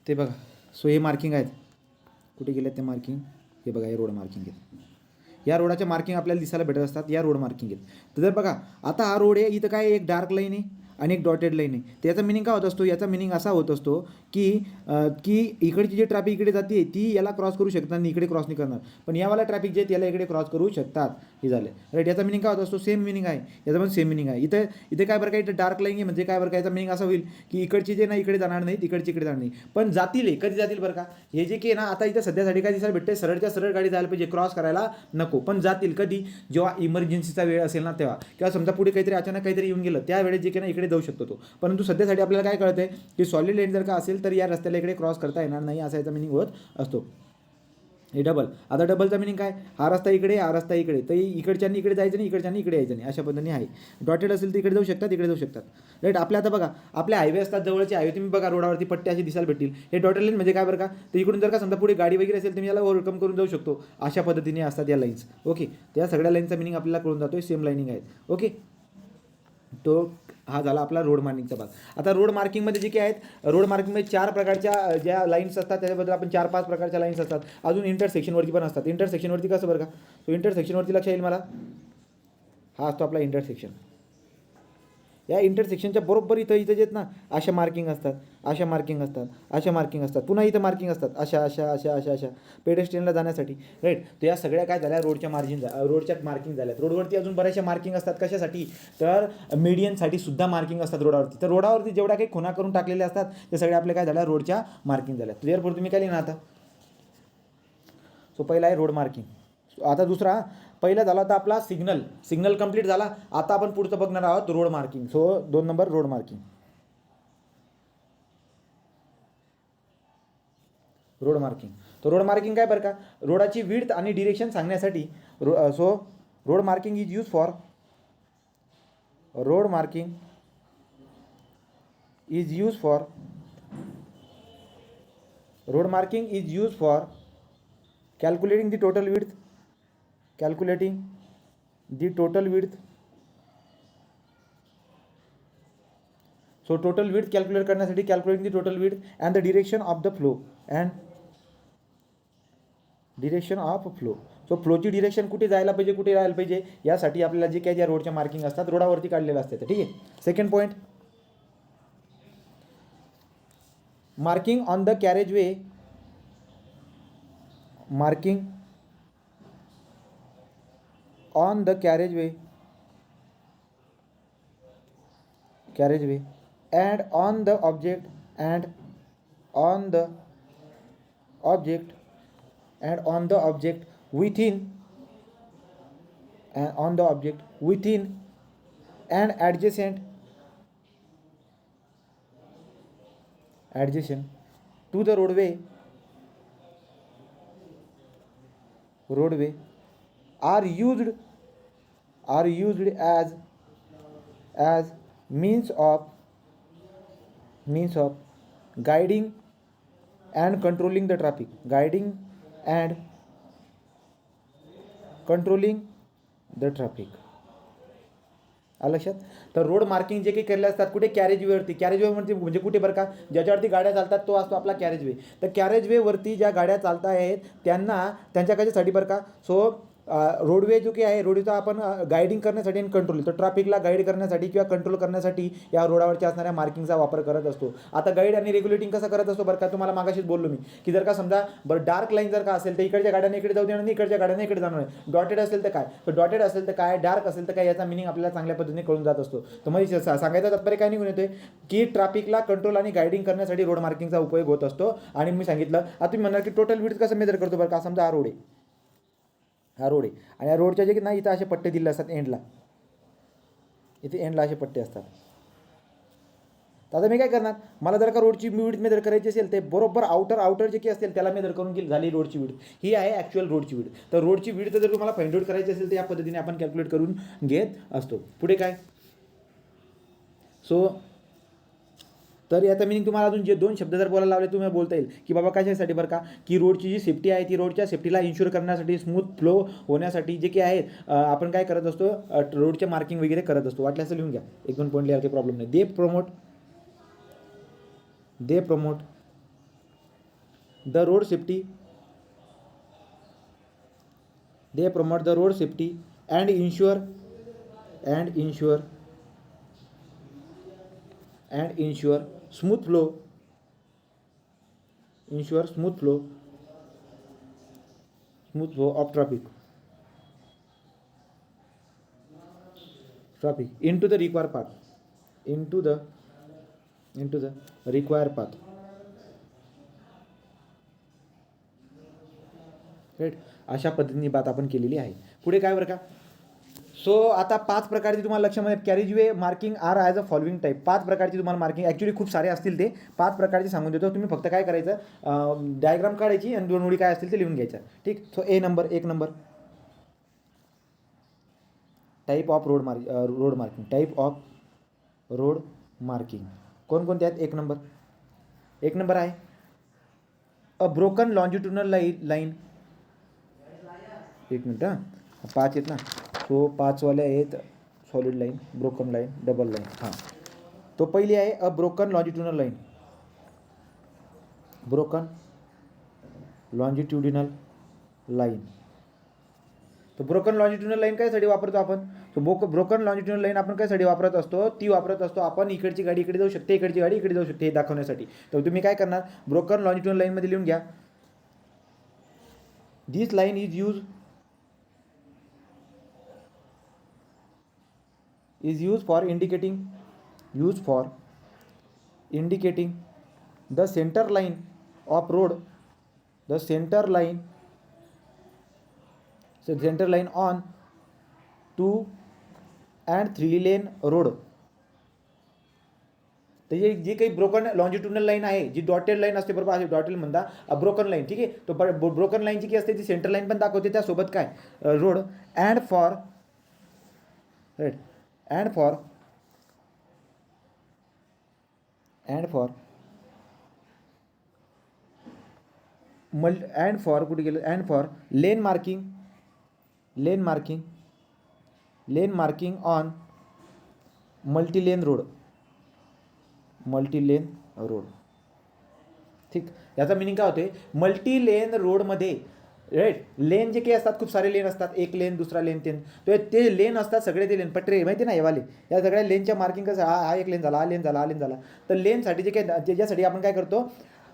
ते बघा. सो हे मार्किंग आहेत, कुठे गेले ते मार्किंग, हे बघा हे रोड मार्किंग आहेत. या रोडाच्या मार्किंग आपल्याला दिसायला भेटत असतात, या रोड मार्किंग आहेत. तर जर बघा आता हा रोड आहे, इथं काय एक डार्क लाईन आहे आणि एक डॉटेड लाईन आहे. त्याचा मिनिंग काय होत असतो, याचा मिनिंग असा होत असतो की की इकडची जी ट्रॅफिक इकडे जाते ती याला क्रॉस करू शकतात आणि इकडे क्रॉस नाही करणार, पण यावाला ट्रॅफिक जे आहेत याला इकडे क्रॉस करू शकतात. हे झाले राईट. याचा मिनिंग काय होत असतो, सेम मिनिंग आहे, याचा पण सेम मिनिंग आहे. इथे इथे काय बरं काय, इथं डार्क लाईन आहे म्हणजे काय बरं काय, याचा मिनिंग असा होईल की इकडची जे ना इकडे जाणार नाही, इकडची इकडे जाणार नाही, पण जातील. कधी जातील बरं का, हे जे की ना आता इथं सध्यासाठी काय दिसायला भेटते, सरळच्या सरळ गाडी जायला पाहिजे, क्रॉस करायला नको, पण जातील कधी, जेव्हा इमर्जन्सीचा वेळ असेल ना तेव्हा, किंवा समजा पुढे काहीतरी अचानक काहीतरी येऊन गेलं त्यावेळेस जे की ना इकडे जाऊ शकतो तो. परंतु सध्यासाठी आपल्याला काय कळतंय की सॉलिड लाईन जर का असेल तर या रस्त्याला इकडे क्रॉस करता येणार नाही, असा याचा मिनिंग होत असतो. हे डबल. आता डबलचा मिनिंग काय, हा रस्ता इकडे, हा रस्ता इकडे, तर इकडच्यानी इकडे जायचं नाही, इकडच्यानी इकडे यायचं नाही, अशा पद्धतीने आहे. डॉटेड असेल तर इकडे जाऊ शकतात, इकडे जाऊ शकतात. राईट. आपल्या आता बघा आपले हायवे असतात, जवळचे हायवे, तुम्ही बघा रोडावरती पट्टे असे दिसायला भेटतील. हे डॉटेड लाईन म्हणजे काय बरं का, तर इकडून जर का समजा पुढे गाडी वगैरे असेल तर मी याला ओव्हरकम करून जाऊ शकतो, अशा पद्धतीने असतात या लाईन्स. ओके. त्या सगळ्या लाईनचा मिनिंग आपल्याला कळून जातोय, सेम लाईनिंग आहेत. ओके. तो हा झाला आपला रोड मार्किंगचा भाग. आता रोड मार्किंगमध्ये जे काही आहेत, रोड मार्किंगमध्ये 4 प्रकारच्या ज्या लाईन्स असतात त्याच्याबद्दल आपण 4-5 प्रकारच्या लाईन्स असतात. अजून इंटरसेक्शनवरती पण असतात. इंटरसेक्शनवरती कसं बरं का, तो इंटरसेक्शनवरती लक्ष येईल मला, हा असतो आपला इंटरसेक्शन. या इंटरसेक्शनच्या बरोबर इथं इथं जे आहेत ना अशा मार्किंग असतात, अशा मार्किंग असतात, अशा मार्किंग असतात, पुन्हा इथं मार्किंग असतात अशा अशा अशा अशा अशा पेडेस्ट्रियनला जाण्यासाठी. राईट. तर या सगळ्या काय झाल्या, रोडच्या रोडच्या मार्किंग झाल्यात. रोडवरती अजून बऱ्याचशा मार्किंग असतात, कशासाठी, तर मीडियनसाठी सुद्धा मार्किंग असतात रोडावरती. तर रोडावरती जेवढ्या काही खुणा करून टाकलेल्या असतात ते सगळ्या आपल्या काय झाल्या, रोडच्या मार्किंग झाल्या. क्लिअर. तुम्ही काय लिहिणार आता. सो पहिला आहे रोड मार्किंग. आता दुसरा, पहिला झाला होता आपला सिग्नल. सिग्नल कंप्लीट झाला. आता आपण पुढचं बघणार आहोत road marking. So 2 number road marking. Road marking. तर रोड मार्किंग काय बरं का, रोडाची विड्थ आणि डिरेक्शन सांगण्यासाठी. So road marking is use for, road marking is use for, road marking is use for calculating the total width, calculating the total width. So total width calculate करण्यासाठी calculating the total width and the direction of the flow, and direction of flow. So फ्लोची direction कुठे जायला पाहिजे, कुठे राहायला पाहिजे, यासाठी आपल्याला जे काही ज्या रोडच्या मार्किंग असतात रोडावरती काढलेलं असतं. ठीक आहे. Second point, marking on the carriage way, marking on the carriage way and on the object, and on the object, and on the object within, and on the object within and adjacent to the roadway are used as means of guiding and controlling the traffic, guiding and controlling the traffic. आलं लक्षात. तर road marking जे काही केलेले असतात कुठे, carriage वेवरती. Carriage वेवरती म्हणजे कुठे बरं का, ज्याच्यावरती गाड्या चालतात तो असतो आपला कॅरेज वे. तर कॅरेज वेवरती ज्या गाड्या चालत आहेत त्यांना, त्यांच्या कशासाठी बरं का, सो रोडवे जो काही आहे, रोडवेचा आपण गायडिंग करण्यासाठी आणि कंट्रोल, तर ट्रॅफिकला गाईड करण्यासाठी किंवा कंट्रोल करण्यासाठी या रोडावरच्या असणाऱ्या मार्किंगचा वापर करत असतो. आता गाईड आणि रेग्युलेटिंग कसं करत असतो बरं का, तुम्हाला मागाशीच बोललो मी की जर का समजा बरं डार्क लाईन जर का असेल तर इकडच्या गाड्यांना इकडे जाऊ देणार नाही, इकडच्या गाड्यांना इकडे जाणार नाही. डॉटेड असेल तर काय, तर डॉटेड असेल तर काय, डार्क असेल तर काय, याचा मिनिंग आपल्याला चांगल्या पद्धतीने कळून जात असतो. तर म्हणजे सांगायचं तात्पर्य काय निघून येतोय की ट्रॅफिकला कंट्रोल आणि गायडिंग करण्यासाठी रोड मार्किंगचा उपयोग होत असतो. आणि मी सांगितलं, आता तुम्ही म्हणाल की टोटल विड्थ कसं मेजर करतो बरं का, समजा हा रोड आहे आणि या रोडच्या जे की नाही इथं असे पट्टे दिले असतात एंडला, इथे एंडला असे पट्टे असतात. तर आता मी काय करणार, मला जर का रोडची विड्थ मेजर करायची असेल ते बरोबर आउटर जे काही असेल त्याला मेजर करून झाली रोडची विड्थ. ही आहे ॲक्च्युअल रोडची विड्थ. तर रोडची विड्थ जर तुम्हाला फाइंड आउट करायची असेल तर या पद्धतीने आपण कॅल्क्युलेट करून घेत असतो. पुढे काय, सो तर याचा मिनिंग तुम्हाला अजून जे 2 शब्द जर बोलायला लावले तुम्हाला बोलता येईल की बाबा कशासाठी बरं का, की रोडची जी सेफ्टी आहे ती रोडच्या सेफ्टीला इन्शुअर करण्यासाठी, स्मूथ फ्लो होण्यासाठी जे काही आहेत आपण काय करत असतो, रोडच्या मार्किंग वगैरे करत असतो. वाटल्यास लिहून घ्या, 1-2 पॉईंट लिहायला काही प्रॉब्लेम नाही. They promote the road safety, they promote the road safety and ensure and ensure and ensure smooth flow, ensure smooth flow of traffic into the required path, into the required path, right. अशा पद्धतीने बात आपण केलेली आहे. पुढे काय बरं का, सो आता 5 प्रकारची तुम्हाला लक्षामध्ये carriage way marking are as a following type. 5 प्रकारची तुम्हाला मार्किंग, ॲक्च्युली खूप सारे असतील ते 5 प्रकारचे सांगून देतो. तुम्ही फक्त काय करायचं, डायग्राम काढायची आणि 2 ओळी काय असतील ते लिहून घ्यायचं. ठीक. सो एक number type of road marking, type of road marking कोणकोणते आहेत. एक नंबर आहे अ ब्रोकन लॉन्जिट्युडनल लाईन. एक मिनिट, 5 आहेत ना, तो 5 वाले आहेत. Solid line, broken line, double line. हां, तो पहिली आहे a broken longitudinal line, broken longitudinal line. तर ब्रोकन लॉन्जिट्युडनल लाईन कायसाठी वापरतो आपण, तो ब्रोकन लॉन्जिट्युडनल लाईन आपण कायसाठी वापरत असतो, ती वापरत असतो आपण इकडची गाडी इकडे जाऊ शकते, इकडची गाडी इकडे जाऊ शकते हे दाखवण्यासाठी. तर तुम्ही काय करणार, ब्रोकन लॉन्जिट्युडनल लाईनमध्ये लिहून घ्या, this line is used for indicating the center line of road, the center line on 2 and 3 lane road. तर जी काही ब्रोकन लॉन्जिट्युडनल लाईन आहे, जी डॉटेड लाईन असते बरोबर, असे डॉटेड म्हणता ब्रोकन लाईन. ठीक आहे. तो ब्रोकन लाईनची की असते ती सेंटर लाईन पण दाखवते, त्यासोबत काय road and for right and कुठे गेलं, and for lane marking on multi-lane road. ठीक. याचा मिनिंग काय होते, मल्टी लेन रोडमध्ये राईट, लेन जे काही असतात खूप सारे लेन असतात, एक लेन दुसरा लेन ते लेन असतात सगळे, ते लेन पट्टे माहिती ना येवाले, या सगळ्या लेनच्या मार्किंग कसं, हा एक लेन झाला, हा लेन झाला. तर लेनसाठी जे काही त्याच्यासाठी आपण काय करतो,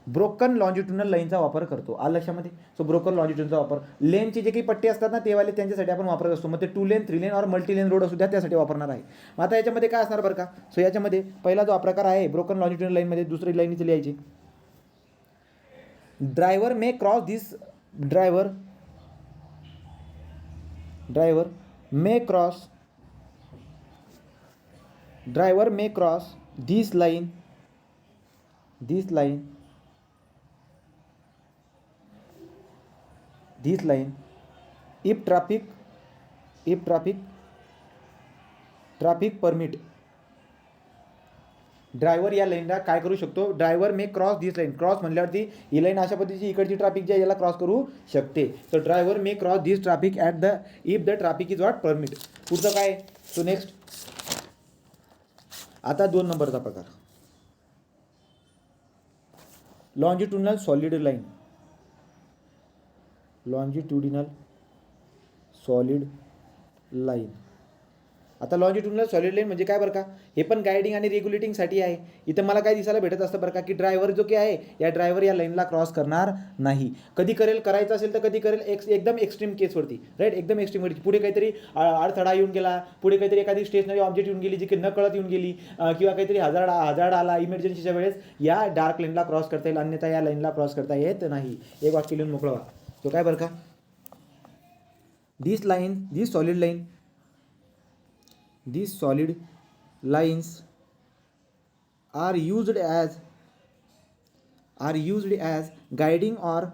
ब्रोकन लॉन्जिट्युडनल लाईनचा वापर करतो. आलं लक्षामध्ये. सो ब्रोकन लॉन्जिट्युडनचा वापर, लेनचे जे काही पट्टे असतात ना तेवाले त्यांच्यासाठी आपण वापरत असतो. मग ते 2 लेन 3 लेन और मल्टी लेन रोड असू द्या, त्यासाठी वापरणार आहे. मग आता याच्यामध्ये काय असणार बरं का, सो याच्यामध्ये पहिला जो प्रकार आहे ब्रोकन लॉन्जिट्युडनल लाईनमध्ये, दुसरी लाईनची लिहायची, driver may cross this driver may cross this line if traffic permit. Driver या लाईनला काय करू शकतो, ड्रायव्हर मे क्रॉस दिस लाईन. क्रॉस म्हणल्यावरती ही लाईन अशा पद्धतीची इकडची ट्रॅफिक जी आहे याला क्रॉस करू शकते. तर driver may cross this traffic if the traffic is not permit. पुढचं काय, सो नेक्स्ट आता 2 नंबरचा प्रकार, लॉन्जिट्युडिनल सॉलिड लाईन. आता लॉन्जिट्युडिनल सॉलिड लाईन म्हणजे काय बरं का, हे पण गायडिंग आणि रेग्युलेटिंगसाठी आहे. इथं मला काय दिसायला भेटत असतं बरं का, की ड्रायव्हर जो काही आहे या ड्रायव्हर या लाईनला क्रॉस करणार नाही. कधी करायचं असेल तर कधी करेल, एकदम एक्स्ट्रीम केसवरती राईट, एकदम एक्स्ट्रीमवरती. पुढे काहीतरी अडथळा येऊन गेला, पुढे काहीतरी एखादी स्टेशनरी ऑब्जेक्ट येऊन गेली जी की न कळत येऊन गेली, किंवा काहीतरी हजार्ड आला इमर्जन्सीच्या वेळेस, या डार्क लाईनला क्रॉस करता येईल, अन्यथा या लाईनला क्रॉस करता येत नाही. एक वाक्य लिहून मोकळा. तो काय बरं का, दिस solid lines are used as guiding or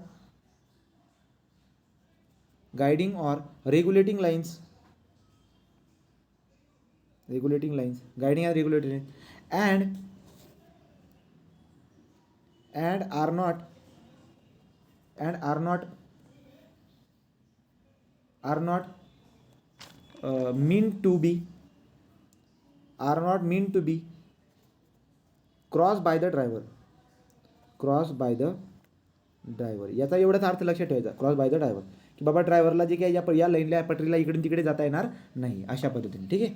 regulating lines, and are not meant to be crossed by the driver, याचा एवढाच अर्थ लक्षात ठेवायचा, क्रॉस बाय द ड्रायव्हर, की बाबा ड्रायव्हरला जे काही या लाईनला पटरीला इकडून तिकडे जाता येणार नाही, अशा पद्धतीने. ठीक आहे,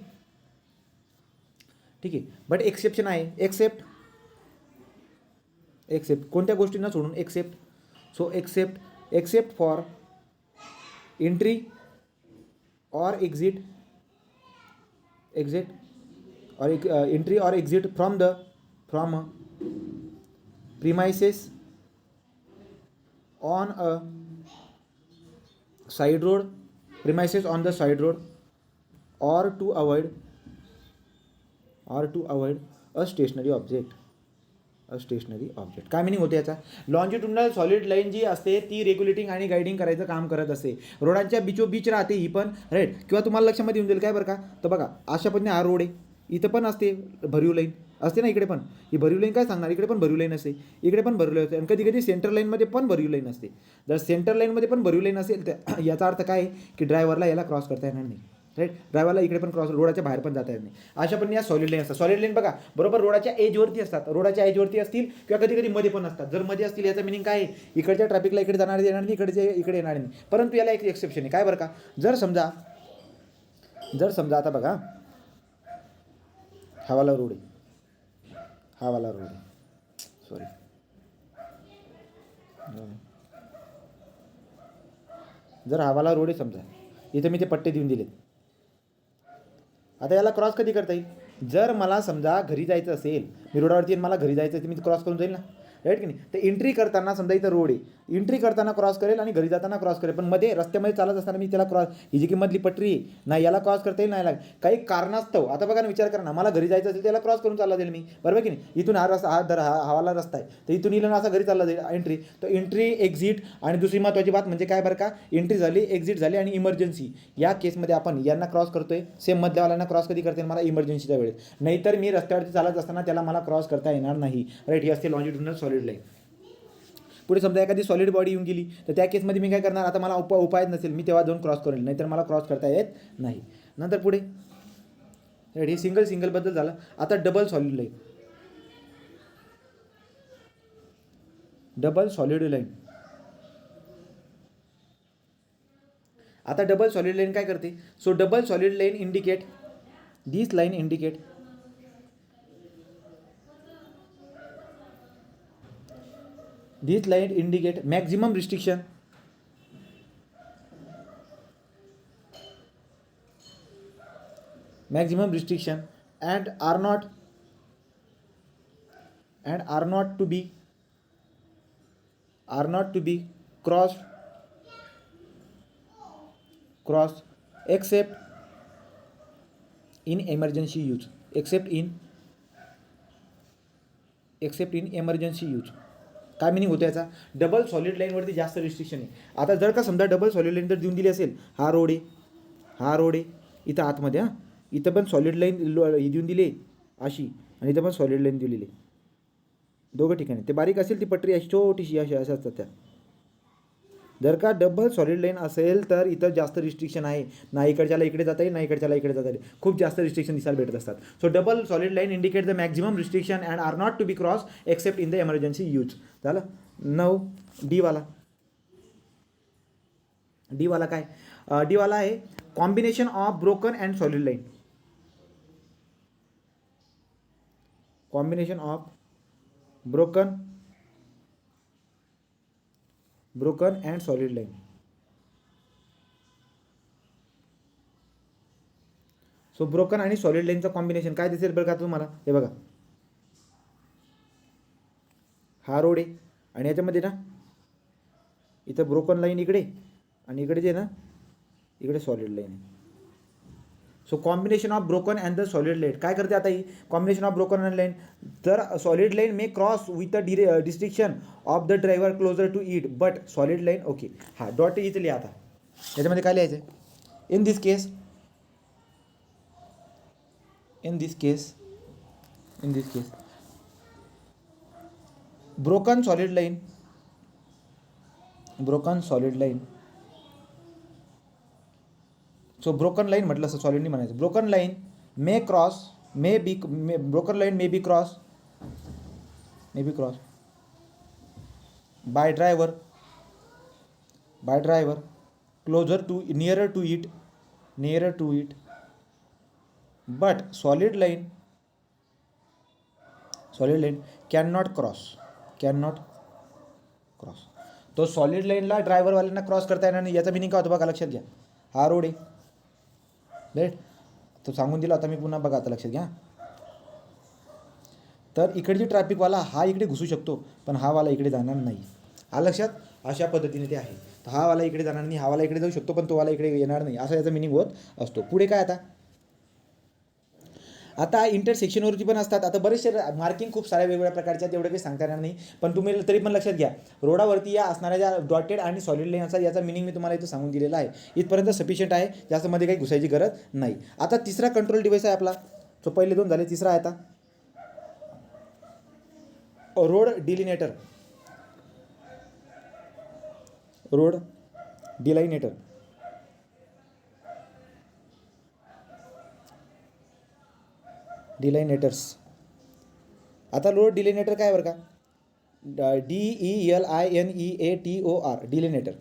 ठीक आहे. बट एक्सेप्शन आहे, एक्सेप्ट कोणत्या गोष्टींना सोडून, except. So except for entry और एक्झिट और एंट्री और exit from premises on a side road, premises on the side road, or to avoid a stationary object. काय मिनिंग होते याचा? लॉन्जिट्युडनल सॉलिड लाईन जी असते ती रेग्युलेटिंग आणि गायडिंग करायचं काम करत असते. रोडांच्या बीच राहते ही पण, राईट. किंवा तुम्हाला लक्षामध्ये येऊन जाईल काय बरं का, तर बघा अशा पद्धतीने हा रोड आहे, इथं पण असते भरीव लाईन असते ना, इकडे पण ही भरीव लाईन काय सांगणार, इकडे पण भरीव लाईन असते, इकडे पण भरीव लाईन असते, आणि कधी कधी सेंटर लाईनमध्ये पण भरीव लाईन असते. जर सेंटर लाईनमध्ये पण भरीव लाईन असेल तर याचा अर्थ काय आहे की ड्रायव्हरला याला क्रॉस करता येणार नाही, राईट. ड्रायव्हरला इकडे पण क्रॉस, रोडाच्या बाहेर पण जाता येत नाही. अशा पण या सॉलिड लाईन असतात. सॉलिड लाईन बघा बरोबर रोडाच्या एजवरती असतात, रोडाच्या एजवरती असतील किंवा कधी कधी मध्ये पण असतात. जर मध्ये असतील याचा मिनिंग काय आहे, इकडच्या ट्रॅफिकला इकडे जाणार येणार नाही, इकडे येणार नाही. परंतु याला एक एक्सेप्शन आहे, काय बरं का, जर समजा आता बघा हावाला रोड आहे, सॉरी, जर हावाला रोड आहे समजा, इथं मी ते पट्टे देऊन दिलेत. आता याला क्रॉस कधी करता येईल, जर मला समजा घरी जायचं असेल, मी रोडावरती मला घरी जायचं असेल, मी क्रॉस करून जाईल ना, राईट की नाही. तर एंट्री करताना समजा इथं रोड आहे, एंट्री करताना क्रॉस करेल आणि घरी जाताना क्रॉस करेल, पण मध्ये रस्त्यामध्ये चालत असताना मी त्याला क्रॉस, ही जी की मधली पटरी आहे ना, याला क्रॉस करता येईल, नाही काही कारणास्तव. आता बघा ना, विचार करा ना, मला घरी जायचं असेल त्याला क्रॉस करून चालला जाईल मी, बरोबर की नाही. इथून हा रस्ता, हवाला रस्ता आहे, तर इथून येईल ना असा घरी चालला जाईल एंट्री. तर एंट्री एक्झिट, आणि दुसरी महत्त्वाची बात म्हणजे काय बरं का, एंट्री झाली, एक्झिट झाली आणि इमर्जन्सी, या केसमध्ये आपण यांना क्रॉस करतोय, सेम मधल्यावाल्यांना क्रॉस कधी करता येईल, मला इमर्जन्सीच्या वेळेस, नाहीतर मी रस्त्यावरती चालत असताना त्याला मला क्रॉस करता येणार नाही, राईट. ही असते लॉन्जिट्युडनल सॉलिड लाईन. पुढे समजा एखादी सॉलिड बॉडी येऊन गेली, तर त्या केसमध्ये मी काय करणार, आता मला उपाय नसेल, मी तेव्हा जाऊन क्रॉस करेल, नाहीतर मला क्रॉस करता येत नाही. नंतर पुढे हे सिंगलबद्दल झालं. आता डबल सॉलिड लाईन, आता डबल सॉलिड लाईन काय करते. So double solid line indicate, this line indicate maximum restriction and are not to be crossed except in emergency use, काय मिनिंग होतं याचा, डबल सॉलिड लाईनवरती जास्त रिस्ट्रिक्शन आहे. आता जर का समजा डबल सॉलिड लाईन जर देऊन दिली असेल, हा रोड आहे इथं आतमध्ये, इथं पण सॉलिड लाईन ही देऊन दिली अशी, आणि इथं पण सॉलिड लाईन दिलेली, दोघं ठिकाणी. ते बारीक असेल ती पटरी अशी छोटीशी अशा असतात त्या. जर का डबल सॉलिड लाईन असेल तर इथं जास्त रिस्ट्रिक्शन आहे, ना इकडच्याला इकडे जाता येईल, ना इकडच्याला इकडे जाता येईल, खूप जास्त रिस्ट्रिक्शन दिसायला भेटत असतात. So double solid line indicate the maximum restriction and are not to be cross except in the emergency use. झालं. 9 डी वाला काय, डी वाला आहे combination of broken and solid line, combination of broken and solid line. So broken आणि solid लाईनचं combination काय दिसेल बरं का तुम्हाला, हे बघा हा रोड आहे, आणि याच्यामध्ये ना इथं ब्रोकन लाईन इकडे, आणि इकडे जे ना इकडे सॉलिड लाईन आहे. So combination of broken and the solid line काय करते आता ही combination of broken and line, तर solid line may cross with the discretion of the driver closer to it, but solid line okay. हा dot इथं लिहा. आता याच्यामध्ये काय लिहायचं आहे, in this case broken solid line. So broken line म्हटलं असं, सॉलिड नाही म्हणायचं. Broken line may be cross by driver closer to nearer to it, but solid line cannot cross. तो सॉलिड लाईनला ड्रायव्हरवाल्यांना क्रॉस करता येणार नाही. याचा मिनिंग काय होतं बघा, लक्षात घ्या. हा रोड आहे राईट, तो सांगून दिला होता मी, पुन्हा बघा आता लक्षात घ्या. तर इकडची ट्रॅफिकवाला हा इकडे घुसू शकतो, पण हा वाला इकडे जाणार नाही. हा लक्षात, अशा पद्धतीने ते आहे. तर हा वाला इकडे जाणार नाही, हा वाला इकडे जाऊ शकतो, पण तो वाला इकडे येणार नाही, असा याचा मिनिंग होत असतो. पुढे काय आता इंटरसेक्शनवरती पण असतात. आता बरेचसे मार्किंग खूप साऱ्या वेगवेगळ्या प्रकारच्या आहेत, एवढं काही सांगता येणार नाही, पण तुम्ही तरी पण लक्षात घ्या. रोडावरती या असणाऱ्या ज्या डॉटेड आणि सॉलिड लाईन असतात, याचा मिनिंग मी तुम्हाला इथं सांगून दिलेला आहे. इथपर्यंत सफिशियंट आहे, जास्तमध्ये काही घुसायची गरज नाही. आता तिसरा कंट्रोल डिव्हाइस आहे आपला. सो पहिले दोन झाले, तिसरा आहे आता रोड डिलिनेटर. डिलायनेटर्स. आता रोड डिलिनेटर काय बरं का, DELINEATOR डिलिनेटर.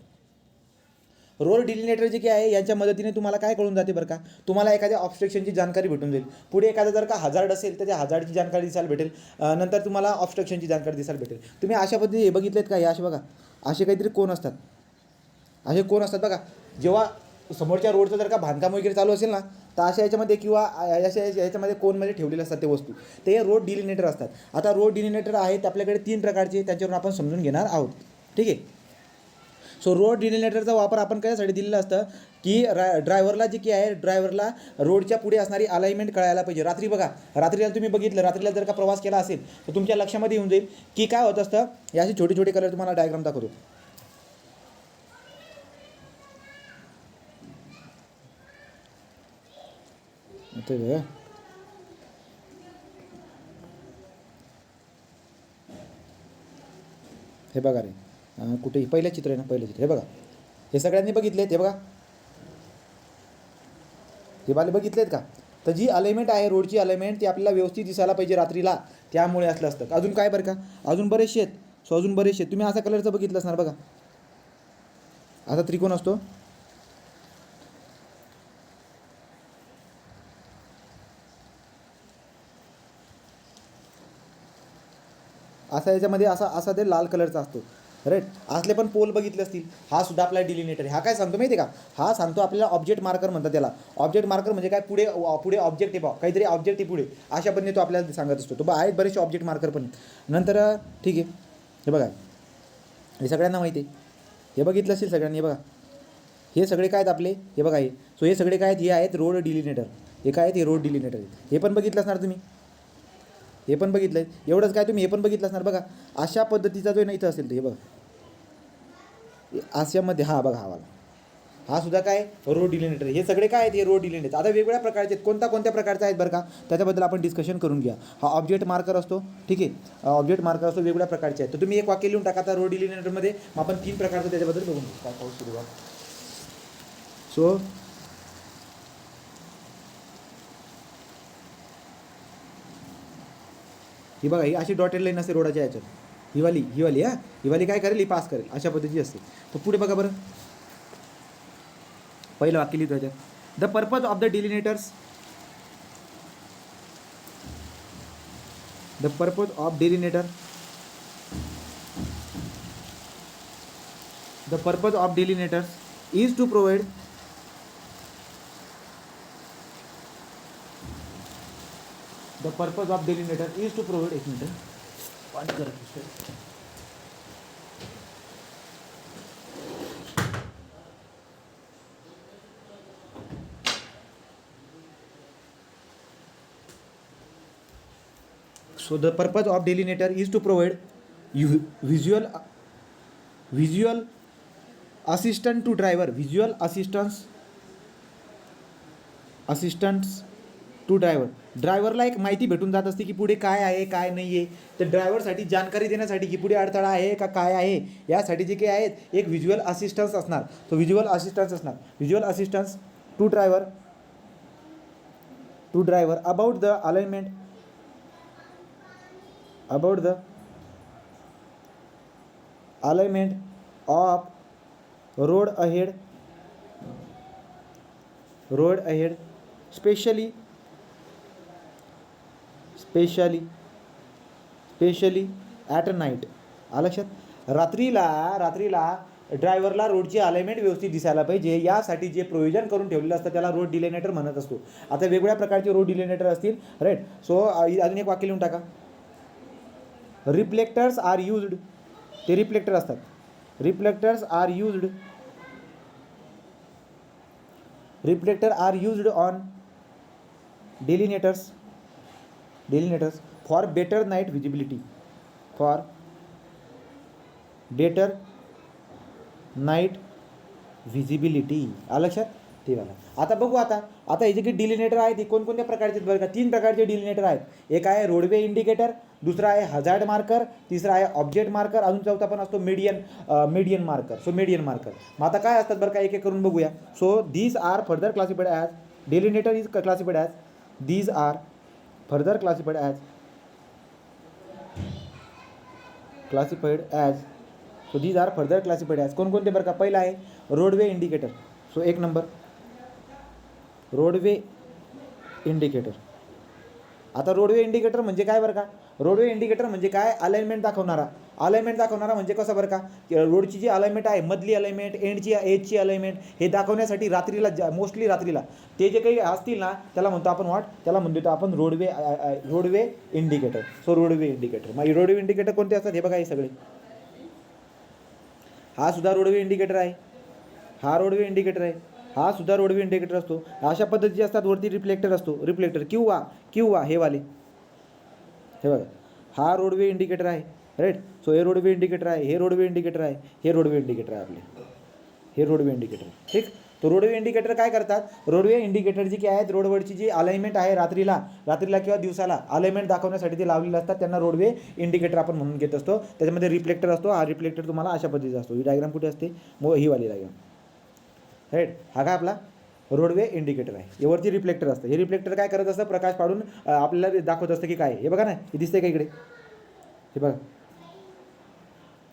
रोड डिलिनेटर जे काय आहे, यांच्या मदतीने तुम्हाला काय कळून जाते बरं का, तुम्हाला एखाद्या ऑब्स्ट्रक्शनची जानकारी भेटून जाईल. पुढे एखादा जर का हजार्ड असेल तर त्या हजार्डची जानकारी दिसायला भेटेल, नंतर तुम्हाला ऑब्स्ट्रक्शनची जानकारी दिसायला भेटेल. तुम्ही अशा पद्धतीने हे बघितलेत का, हे असे बघा, असे काहीतरी कोण असतात, बघा. जेव्हा समोरच्या रोडचं जर का बांधकाम वगैरे चालू असेल ना, तर अशा याच्यामध्ये किंवा अशा याच्यामध्ये कोणमध्ये ठेवलेले असतात ते वस्तू, ते रोड डिलिनेटर असतात. आता रोड डिलिनेटर आहेत आपल्याकडे 3 प्रकारचे, त्याच्यावरून आपण समजून घेणार आहोत. ठीक आहे. सो रोड डिलिनेटरचा वापर आपण कशासाठी दिलेला असतं, की ड्रायव्हरला जे की आहे, ड्रायव्हरला रोडच्या पुढे असणारी अलाइनमेंट कळायला पाहिजे. रात्री बघा, रात्रीला तुम्ही बघितलं, रात्रीला जर का प्रवास केला असेल तर तुमच्या लक्षामध्ये येऊन जाईल की काय होत असतं. हे असे छोटे छोटे कलर तुम्हाला डायग्राम दाखवतो. हे बघा रे, कुठे पहिलं चित्र आहे ना, पहिलं चित्र हे बघा, हे सगळ्यांनी बघितलेत. हे बघा, हे वाले बघितलेत का. तर जी अलाइनमेंट आहे, रोडची अलाइनमेंट, ती आपल्याला व्यवस्थित दिसायला पाहिजे रात्रीला, त्यामुळे असलं असतं. अजून काय बरं का, अजून बरेचसे आहेत. सो अजून बरेचसे तुम्ही असा कलरचं बघितलं असणार बघा, असा त्रिकोण असतो, असा याच्यामध्ये असा ते लाल कलरचा असतो राईट. असले पण पोल बघितले असतील. हा सुद्धा आपला डिलिनेटर. हा काय सांगतो माहिती आहे का, हा सांगतो आपल्याला ऑब्जेक्ट मार्कर म्हणतात त्याला. ऑब्जेक्ट मार्कर म्हणजे काय, पुढे ऑब्जेक्ट आहे बा, काहीतरी ऑब्जेक्ट आहे पुढे, अशा पद्धतीने तो आपल्याला सांगत असतो. तो आहेत बरेचसे ऑब्जेक्ट मार्कर पण. नंतर ठीक आहे, हे बघा, हे सगळ्यांना माहिती आहे, हे बघितलं असेल सगळ्यांनी. हे बघा, हे सगळे काय आहेत आपले, हे बघा हे. सो हे सगळे काय आहेत, हे आहेत रोड डिलिनेटर. हे काय आहेत, हे रोड डिलिनेटर आहेत. हे पण बघितलं असणार तुम्ही, हे पण बघितलं आहे. एवढंच काय, तुम्ही हे पण बघितलं असणार बघा. अशा पद्धतीचा जो नाही इथं असेल तर हे बघा, आशियामध्ये हा बघा, हा वाला, हा सुद्धा काय रोड डिलिनेटर. हे सगळे काय आहेत, हे रोड डिलिनेटर. आता वेगवेगळ्या प्रकारचे आहेत, कोणत्या प्रकारचे आहेत बरं का, त्याच्याबद्दल आपण डिस्कशन करून घ्या. हा ऑब्जेक्ट मार्कर असतो, ठीक आहे, ऑब्जेक्ट मार्कर असतो, वेगवेगळ्या प्रकारचे आहेत. तर तुम्ही एक वाक्य लिहून टाका आता रोड डिलिनेटरमध्ये, मग आपण 3 प्रकारचं त्याच्याबद्दल बघून पाहू सुरुवात. सो ही बघा, ही अशी डॉटेड लाईन असते रोडाच्या याच्यात, ही वाली ही वाली काय करेल, ही पास करेल, अशा पद्धतीची असते. तर पुढे बघा बरं, पहिलं वाक्य लिहितो याच्यात, the purpose of the delineators, the purpose of delineator, the purpose of delineators is to provide, the purpose of delineator is to provide, एक मिनट पाणी करत. So the purpose of delineator is to provide visual assistance to driver, visual assistance to ड्रायव्हरला एक माहिती भेटून जात असते की पुढे काय आहे काय नाही आहे. तर ड्रायव्हरसाठी जानकारी देण्यासाठी की पुढे अडथळा आहे का काय आहे, यासाठी जे काही आहेत एक व्हिज्युअल असिस्टन्स असणार. तो visual assistance to driver about the alignment, alignment of road ahead specially at night. आलं लक्षात. रात्रीला ड्रायव्हरला रोडची अलाइनमेंट व्यवस्थित दिसायला पाहिजे, यासाठी जे प्रोव्हिजन करून ठेवलेलं असतं त्याला रोड डिलेनेटर म्हणत असतो. आता वेगवेगळ्या प्रकारचे रोड डिलेनेटर असतील, राईट. सो अजून एक वाक्य लिहून टाका. रिफ्लेक्टर्स आर यूज्ड, ते रिफ्लेक्टर असतात. Reflector are used on delineators for better night visibility. आलं लक्षात. ते वाला. आता बघू. आता हे जे काही डिलिनेटर आहेत ते कोणकोणत्या प्रकारचे बरं का. 3 प्रकारचे डिलिनेटर आहेत. एक आहे रोडवे इंडिकेटर, दुसरा आहे हजार्ड मार्कर, तिसरा आहे ऑब्जेक्ट मार्कर, अजून चौथा पण असतो median marker. So median marker. मग आता काय असतात बरं का, एक एक करून बघूया. So these are further classified as delineator is classified as these are further classified as कोणकोणते बरं का. पहिला आहे रोडवे इंडिकेटर. सो एक नंबर रोडवे इंडिकेटर. आता रोडवे इंडिकेटर म्हणजे काय बरं का. रोडवे इंडिकेटर म्हणजे काय, अलाइनमेंट दाखवणारा म्हणजे कसं बरं का. रोडची जी अलाइनमेंट आहे, मधली अलाइनमेंट, एजची अलाइनमेंट, हे दाखवण्यासाठी मोस्टली रात्रीला ते जे काही असतील ना त्याला म्हणतो आपण roadway indicator. So roadway indicator. मग रोडवे इंडिकेटर कोणते असतात हे बघा. हे सगळे, हा सुद्धा रोडवे इंडिकेटर आहे, हा सुद्धा रोडवे इंडिकेटर असतो. अशा पद्धतीचे असतात. वरती रिफ्लेक्टर असतो, रिफ्लेक्टर किंवा हे वाले, हे बघा. हा रोडवे इंडिकेटर आहे, राईट. सो हे रोडवे इंडिकेटर आहे, हे रोडवे इंडिकेटर आहे, हे रोडवे इंडिकेटर आहे आपले, हे रोडवे इंडिकेटर. ठीक. तो रोडवे इंडिकेटर काय करतात. रोडवे इंडिकेटर जी काय आहेत, रोडवरची जी अलाइनमेंट आहे रात्रीला किंवा दिवसाला अलाइनमेंट दाखवण्यासाठी ते लावलेले असतात, त्यांना रोडवे इंडिकेटर आपण म्हणून घेत असतो. त्याच्यामध्ये रिफ्लेक्टर असतो. हा रिफ्लेक्टर तुम्हाला अशा पद्धतीचा असतो. ही डायग्राम कुठे असते, ही वाली डायग्राम, राईट. हा काय आपला रोडवे इंडिकेटर आहे. यावरती रिफ्लेक्टर असतं. हे रिफ्लेक्टर काय करत असतं, प्रकाश पाडून आपल्याला दाखवत असतं की काय. हे बघा ना, हे दिसतंय का इकडे, हे बघा.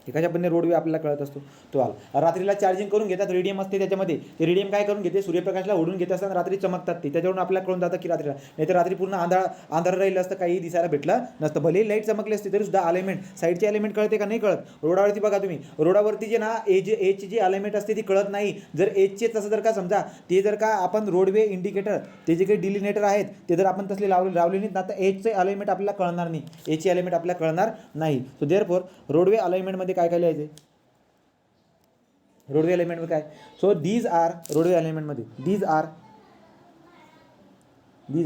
एखाद्या पण रोडवे आपल्याला कळत असतो. तो आला. रात्रीला चार्जिंग करून घेतात, रेडियम असते त्याच्यामध्ये. ते रेडियम काय करून घेते, सूर्यप्रकाशला ओढून घेत असताना रात्री चमकतात ते. त्याच्यावरून आपल्याला कळून जातं की रात्रीला. नाही तर रात्री पूर्ण अंधार राहिलं असतं, काही दिसायला भेटलं नसतं. भले लाईट चमकली असते तरी सुद्धा अलाइनमेंट, साईडची अलाइनमेंट कळते का नाही कळत. रोडावरती बघा तुम्ही, रोडावरती जे ना एजची जी अलाइनमेंट असते ती कळत नाही. जर एजचे तसं जर का समजा ते जर का आपण रोडवे इंडिकेटर, ते जे काही डिलिनेटर आहेत ते जर आपण तसले लावले नाहीत ना, तर एजचे अलाइनमेंट आपल्याला कळणार नाही. एजची अलाइनमेंट आपल्याला कळणार नाही. सो देअरफॉर रोडवे अलाइनमेंटमध्ये काय लिहायचे, रोडवे अलाइनमेंटमध्ये काय. सो दीज आर रोडवे अलाइनमेंटमध्ये these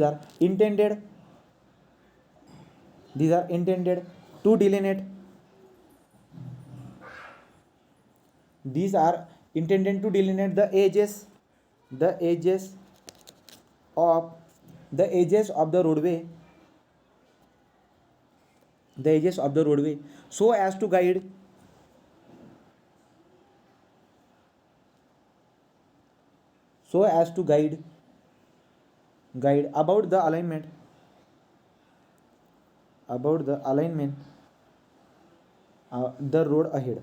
are intended to delineate the edges of the roadway so as to guide about the alignment the road ahead.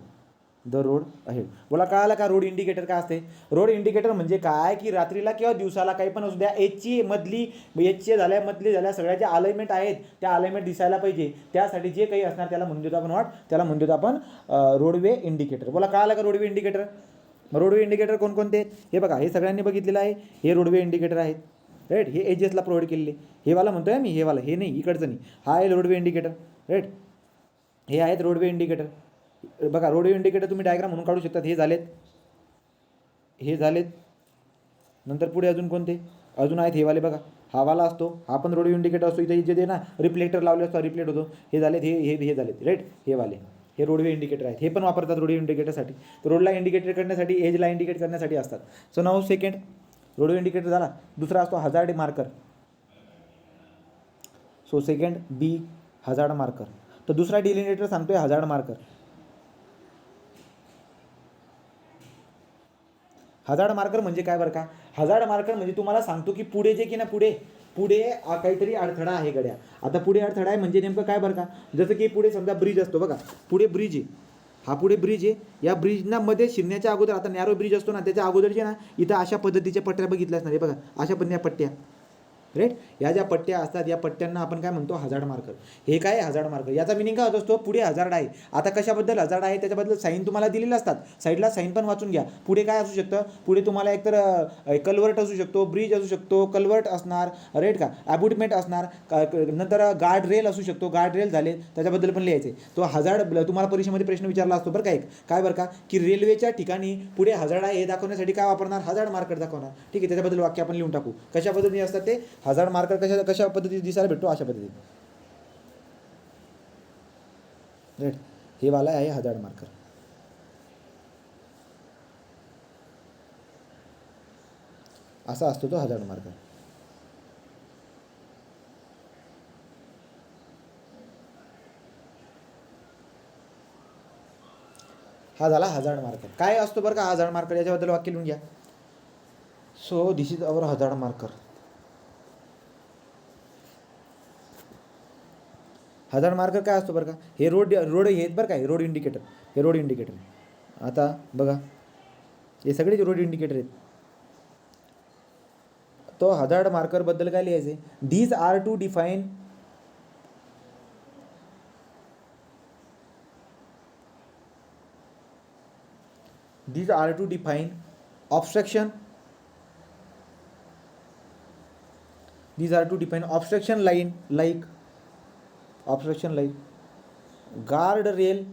बोला कळालं का. रोड इंडिकेटर काय असते. रोड इंडिकेटर म्हणजे काय की रात्रीला किंवा दिवसाला काही पण असू द्या, एजची मधली झाल्या सगळ्या ज्या अलाइनमेंट आहेत त्या अलाइनमेंट दिसायला पाहिजे. त्यासाठी जे काही असणार त्याला म्हणतो आपण रोडवे इंडिकेटर. बोला कळालं का रोडवे इंडिकेटर. रोडवे इंडिकेटर कोणकोणते हे बघा. हे सगळ्यांनी बघितलेलं आहे. हे रोडवे इंडिकेटर आहेत, राईट. हे एजेसला प्रोव्हाइड केलेले. हे वाला म्हणतोय मी, हे वाला, हे नाही इकडचं नाही. हा आहे रोडवे इंडिकेटर, राईट. हे आहेत रोडवे इंडिकेटर. बघा रोडवे इंडिकेटर तुम्ही डायग्राम म्हणून काढू शकतात. हे झालेत. नंतर पुढे अजून कोणते अजून आहेत, हे वाले बघा. हा वाला असतो, हा पण रोडवे इंडिकेटर असतो. इथे जे ते ना रिफ्लेक्टर लावले असतो, रिफ्लेक्ट होतो. हे झालेत, हे झालेत, राईट. हे वाले हे रोडवे इंडिकेटर आहेत. हे पण वापरतात रोडवे इंडिकेटरसाठी. तर रोडला इंडिकेटर करण्यासाठी, एजला इंडिकेट करण्यासाठी असतात. So now second roadway indicator झाला. दुसरा असतो हजार्ड मार्कर. सो सेकंड बी हजार्ड मार्कर. तर दुसरा डिलिनेटर सांगतोय हजार्ड मार्कर. हजार्ड मार्कर म्हणजे काय बरं का. हजार्ड मार्कर म्हणजे तुम्हाला सांगतो की पुढे जे की ना पुढे काहीतरी अडथळा आहे गड्या. आता पुढे अडथळा आहे म्हणजे नेमकं काय बरं का. जसं की पुढे समजा ब्रिज असतो बघा. पुढे ब्रिज आहे, हा पुढे ब्रिज आहे, या ब्रिजना मध्ये शिरण्याच्या अगोदर आता नॅरो ब्रिज असतो ना, त्याच्या अगोदरचे ना इथं अशा पद्धतीच्या पट्ट्या बघितल्या असणार, हे बघा अशा पद्धतीच्या पट्ट्या, राईट. या ज्या पट्ट्या असतात या पट्ट्यांना आपण काय म्हणतो, हजार्ड मार्कर. हे काय हजार्ड मार्कर, याचा मिनिंग काय होत असतो, पुढे हजार्ड आहे. आता कशाबद्दल हजार्ड आहे त्याच्याबद्दल साईन तुम्हाला दिलेले असतात, साईडला साईन पण वाचून घ्या. पुढे काय असू शकतं, पुढे तुम्हाला एकतर कल्वर्ट असू शकतो, ब्रिज असू शकतो, कल्वर्ट असणार, राईट का, ॲबुटमेंट असणार, नंतर गार्ड रेल असू शकतो, गार्ड रेल झाले त्याच्याबद्दल पण लिहायचे. तो हजार्ड तुम्हाला परीक्षेमध्ये प्रश्न विचारला असतो बरं का, एक काय बरं का, की रेल्वेच्या ठिकाणी पुढे हजार्ड आहे हे दाखवण्यासाठी काय वापरणार, हजार्ड मार्कर दाखवणार. ठीक आहे, त्याच्याबद्दल वाक्य आपण लिहून टाकू. कशा पद्धतीने असतात ते हजार्ड मार्कर, कशा पद्धतीने दिसायला भेटतो, अशा पद्धतीने, राईट. हे वाला आहे हजार्ड मार्कर. असा असतो तो हजार्ड मार्कर. हा झाला हजार्ड मार्कर. काय असतो बरं का हजार्ड मार्कर, याच्याबद्दल वाक्य लिहून घ्या. So this is our hazard marker. Hazard marker काय असतो बरं का, हे रोड हे बरं का, हे रोड इंडिकेटर, हे रोड इंडिकेटर. आता बघा हे सगळे रोड इंडिकेटर आहेत. तो हजार्ड मार्कर बद्दल काय लिहायचे, these are to define obstruction, these are to define obstruction line, like obstruction line, guard rails,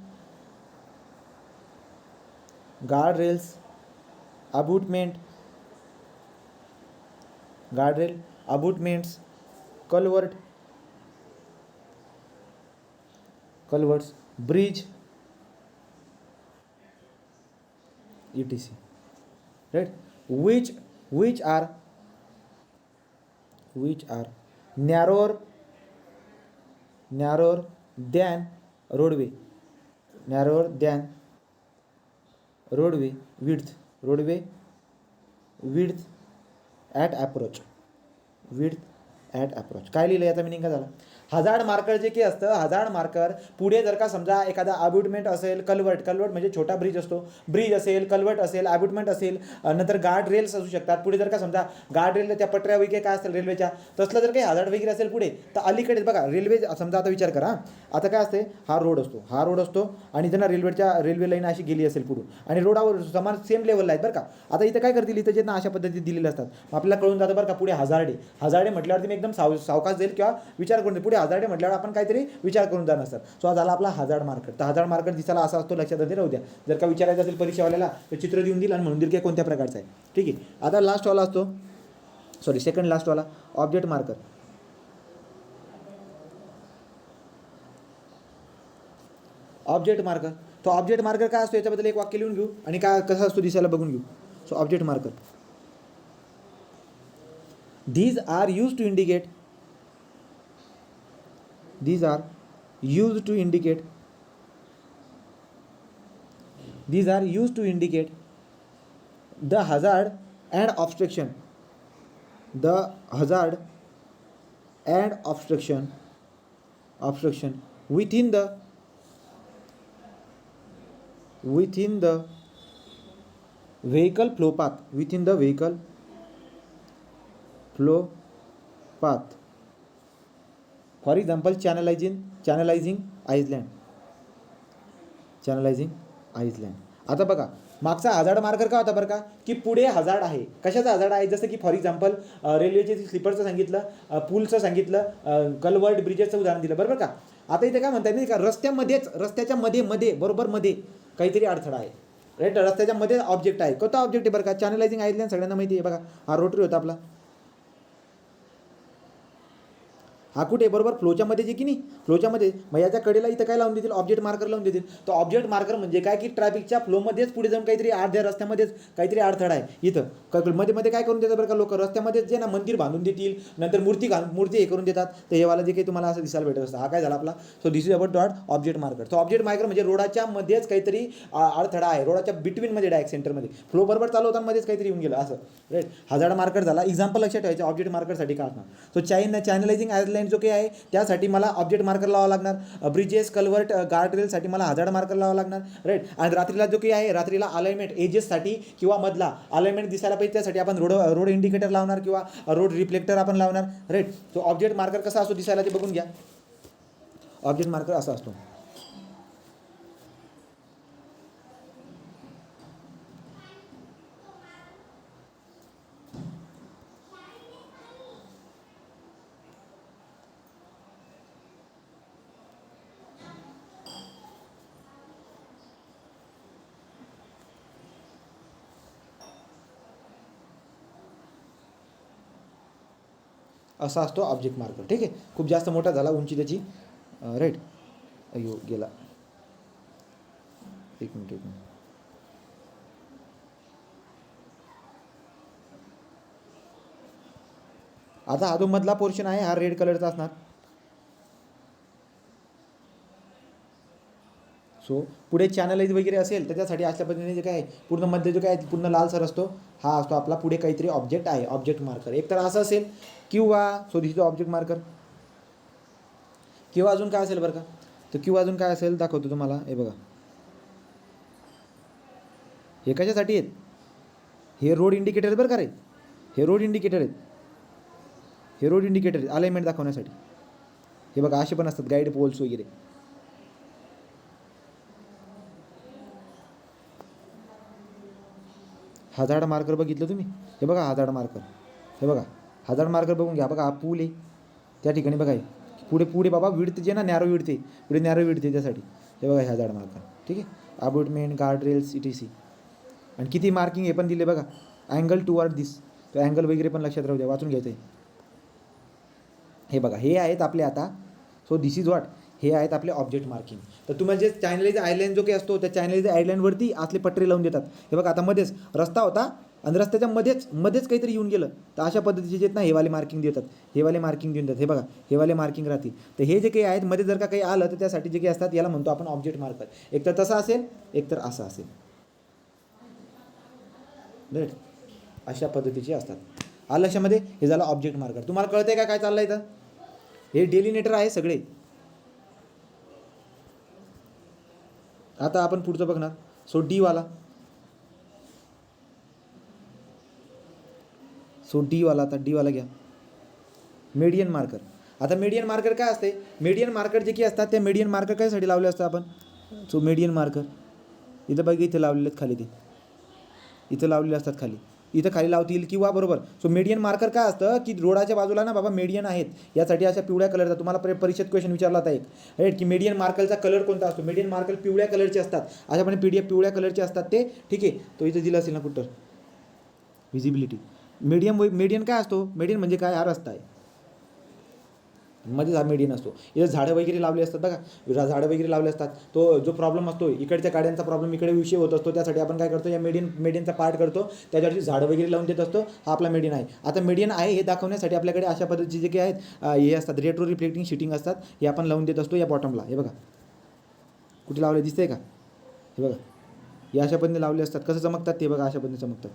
abutment, guardrail, abutments, culverts, bridge, etc, right. which are narrower than roadway width at approach. काय लिहिलं, याचा meaning काय झाला. Hazard marker जे की असतं, hazard marker पुढे जर का समजा एखादा अब्युटमेंट असेल, कल्वर्ट म्हणजे छोटा ब्रिज असतो, ब्रिज असेल, कल्वर्ट असेल, अब्युटमेंट असेल, नंतर गार्ड रेल्स असू शकतात. पुढे जर का समजा गार्ड रेल त्या पटऱ्या वगैरे काय असेल रेल्वेच्या, तसलं जर काही हजार्ड वगैरे असेल पुढे, तर अलीकडे बघा रेल्वे समजा, आता विचार करा, आता काय असते, हा रोड असतो आणि त्यांना रेल्वे लाईन अशी गेली असेल पुढे आणि रोडावर समान सेम लेवलला आहेत बरं का. आता इथं काय करतील, इथं जे ना अशा पद्धतीने दिलेले असतात, आपल्याला कळून जातं बरं का, पुढे हजार्ड म्हटल्यावरती मी एकदम सावकाश जाईल किंवा विचार करून पुढे हजार्ड म्हटल्यावर आपण काहीतरी विचार करून जाणार असतात. सो हा झाला आपला हजार्ड मार्कर. तर हजार्ड मार्कर दिसायला असा असतो, लक्षात राहू द्या. जर का विचारायचं असेल परीक्षेवाल्याला तर चित्र देऊन देईल आणि म्हणून देईल की कोणत्या प्रकारचा आहे. ठीक आहे, आता लास्टवाला असतो, सेकंड लास्टवाला ऑब्जेक्ट मार्कर. तो ऑब्जेक्ट मार्कर काय असतो याच्याबद्दल एक वाक्य लिहून घेऊ आणि काय कसा असतो दिसायला बघून घेऊ. So object marker, these are used to indicate the hazard and obstruction within the vehicle flow path, for example channelizing island. आता बघा मागचा हजार्ड मार्कर काय होता बरं का, की पुढे हजार्ड आहे. कशाचा हजार्ड आहे, जसं की फॉर एक्झाम्पल रेल्वेचे स्लीपरचं सांगितलं, पूलचं सांगितलं, कल्वर्ट ब्रिजेसचं उदाहरण दिलं बरोबर का. आता इथे काय म्हणतात नाही का, रस्त्याच्या मध्ये बरोबर मध्ये काहीतरी अडथळा आहे, राईट. रस्त्याच्या मध्ये ऑब्जेक्ट आहे. कोणता ऑब्जेक्ट आहे बरं का, चॅनलायझिंग आयलँड सगळ्यांना माहिती आहे बघा. हा रोटरी होता आपला, हा कुठे बरोबर फ्लोच्या मध्ये जे की नाही, फ्लोच्या मध्ये. मग याच्या कडेला इथं काय लावून देतील, ऑब्जेक्ट मार्कर लावून देतील. तर ऑब्जेक्ट मार्कर म्हणजे काय, की ट्रॅफिकच्या फ्लोमध्येच पुढे जाऊन काहीतरी अर्ध्या रस्त्यामध्येच काहीतरी अडथळा आहे. इथं मध्ये काय करून देतात बरं का लोक, रस्त्यामध्येच जे ना मंदिर बांधून देतील, नंतर मूर्ती हे करून देतात. तर हे वाला जे काही तुम्हाला असं दिसायला भेटत असतं, हा काय झाला आपला. So this is about object marker. तो ऑब्जेक्ट मार्कर म्हणजे रोडाच्या मध्येच काहीतरी अडथळा आहे, रोडाच्या बिटवीनमध्ये डायरेक्ट सेंटरमध्ये, फ्लो बरोबर चालू होताना मध्येच काहीतरी येऊन गेलं असं, राईट. हजार्ड मार्कर झाला. एक्झाम्पल लक्षात ठेवायचं ऑब्जेक्ट मार्करसाठी काय असणार. सो चॅनलायझिंग आयलँड आयलँड जो काही आहे त्यासाठी मला ऑब्जेक्ट मार्कर लावावं लागणार, ब्रिजेस कल्वर्ट गार्डरेलसाठी मला हजार्ड मार्कर लावावं लागणार, राईट. आणि रात्रीला जो काही आहे रात्रीला अलाइनमेंट एजेससाठी किंवा मधला अलाइनमेंट दिसायला पाहिजे त्यासाठी आपण रोड इंडिकेटर लावणार किंवा रोड रिफ्लेक्टर आपण लावणार, राईट. तो ऑब्जेक्ट मार्कर कसा असतो दिसायला ते बघून घ्या. ऑब्जेक्ट मार्कर असा असतो. असा असतो ऑब्जेक्ट मार्कर. ठीक आहे. खूप जास्त मोठा झाला उंची त्याची, राईट. अयो गेला, एक मिनिट. आता हा जो मधला पोर्शन आहे हा रेड कलरचा असणार. सो पुढे चॅनलाइज वगैरे असेल तर त्यासाठी अशा पद्धतीने जे काय पूर्ण मध्ये जो काय पूर्ण लालसर असतो हा असतो आपला पुढे काहीतरी ऑब्जेक्ट आहे, ऑब्जेक्ट मार्कर. एक तर असं असेल किंवा so this is object marker. किंवा अजून काय असेल बरं का, तर किंवा अजून काय असेल दाखवतो तुम्हाला. हे बघा, हे कशासाठी आहेत, हे रोड इंडिकेटर बरं का रे, हे रोड इंडिकेटर आहेत, हे रोड इंडिकेटर अलाइनमेंट दाखवण्यासाठी. हे बघा असे पण असतात गाईड पोल्स वगैरे. हजार्ड मार्कर बघितलं तुम्ही, हे बघा हजार्ड मार्कर, हे बघा हजार्ड मार्कर बघून घ्या. बघा हा पूल आहे त्या ठिकाणी, बघा पुढे पुढे बाबा विड्थ जे ना नॅरो विड्थ आहे, पुढे नॅरो विड्थ आहे त्यासाठी. हे बघा हजार्ड मार्कर. ठीक आहे. अबॉटमेंट गार्ड रेल्स इटीसी. आणि किती मार्किंग हे पण दिले बघा, अँगल टुवर्ड दिस, तो अँगल वगैरे पण लक्षात राहू द्या, वाचून घ्यायचं आहे. हे बघा हे आहेत आपले आता. सो दिस इज व्हॉट, हे आहेत आपले ऑब्जेक्ट मार्किंग. तर तुम्हाला जे चॅनलाइज आयलँड जो काही असतो त्या चॅनलाइज आयलँडवरती असले पत्रे लावून देतात. हे बघा आता मध्येच रस्ता होता आणि रस्त्याच्या मध्येच काहीतरी येऊन गेलं तर अशा पद्धतीचे जे ना हेवाले मार्किंग देतात, हेवाले मार्किंग देऊन देतात. हे बघा हेवाले मार्किंग राहतील. तर हे जे काही आहेत मध्ये जर का काही आलं तर त्यासाठी जे काही असतात याला म्हणतो आपण ऑब्जेक्ट मार्कर. एक तर तसा असेल, एक तर असा असेल, राईट. अशा पद्धतीचे असतात. आलं लक्षामध्ये. हे झालं ऑब्जेक्ट मार्कर. तुम्हाला कळतंय का काय चाललंय इथं. हे डेलिनेटर आहे सगळे. आता आपण पुढचं बघणार. सो डी वाला, सो डी वाला, आता डी वाला घ्या, मीडियन मार्कर. आता मीडियन मार्कर काय असते, मीडियन मार्कर जे की असतात त्या मीडियन मार्कर कशासाठी लावले असतात आपण. सो मीडियन मार्कर इथं बघा, इथे लावलेले आहेत खाली, ते इथं लावलेले असतात खाली, इथं खाली लावतील किंवा बरोबर. सो मीडियन मार्कर काय असतं की रोडाच्या बाजूला ना बाबा मीडियन आहेत यासाठी अशा पिवळ्या कलरचा, तुम्हाला परीक्षेत क्वेश्चन विचारला होता एक, राईट, की मीडियन मार्करचा कलर कोणता असतो. मीडियन मार्कर पिवळ्या कलरचे असतात, अशापणे पिवळ्या कलरचे असतात ते. ठीक आहे. तो इथं दिला असेल ना कुठं, व्हिजिबिलिटी. मीडियन काय असतो, मीडियन म्हणजे काय, हा रस्ता आहे मध्येच हा मीडियन असतो. इथं झाडं वगैरे लावले असतात बघा, झाडं वगैरे लावले असतात. तो जो प्रॉब्लेम असतो इकडच्या गाड्यांचा प्रॉब्लेम इकडे विषय होत असतो, त्यासाठी आपण काय करतो, या मीडियनचा पार्ट करतो, त्याच्यावरती झाडं वगैरे लावून देत असतो. हा आपला मीडियन आहे. आता मीडियन आहे हे दाखवण्यासाठी आपल्याकडे अशा पद्धतीचे जे काही आहेत हे असतात, रेट्रो रिफ्लेक्टिंग शीटिंग असतात, हे आपण लावून देत असतो या बॉटमला. हे बघा कुठे लावले दिसतंय का, हे बघा हे अशा पद्धतीने लावले असतात. कसं चमकतात ते बघा, अशा पद्धतीने चमकतात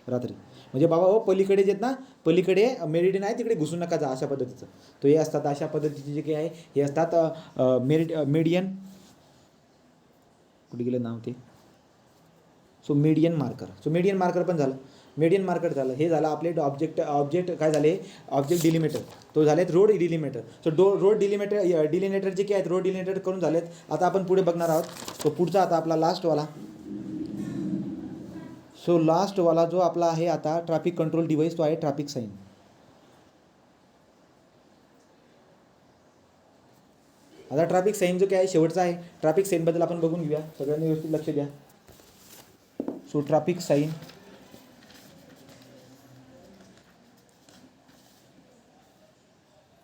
रात्री. म्हणजे बाबा हो पलीकडे जेत ना, पलीकडे मेरिडियन आहे तिकडे घुसू नका जा, अशा पद्धतीचं. तो हे असतात अशा पद्धतीचे जे काही आहे हे असतात मीडियन. कुठे गेलं नाव ते. So median marker. So median marker पण झालं, मीडियन मार्कर झालं. हे झालं आपले ऑब्जेक्ट काय झाले, ऑब्जेक्ट डिलिमिटर. तो झालेत road delimiter. So road delimiter जे काही आहेत रोड डिलिमिटर करून झालेत. आता आपण पुढे बघणार आहोत. तो पुढचा आता आपला लास्टवाला. सो लास्टवाला जो आपला आहे आता ट्रॅफिक कंट्रोल डिव्हाइस, तो आहे ट्रॅफिक साईन. आता ट्रॅफिक साईन जो काय आहे शेवटचा आहे. ट्रॅफिक साईनबद्दल आपण बघून घेऊया, सगळ्यांनी व्यवस्थित लक्ष द्या. सो ट्रॅफिक साईन,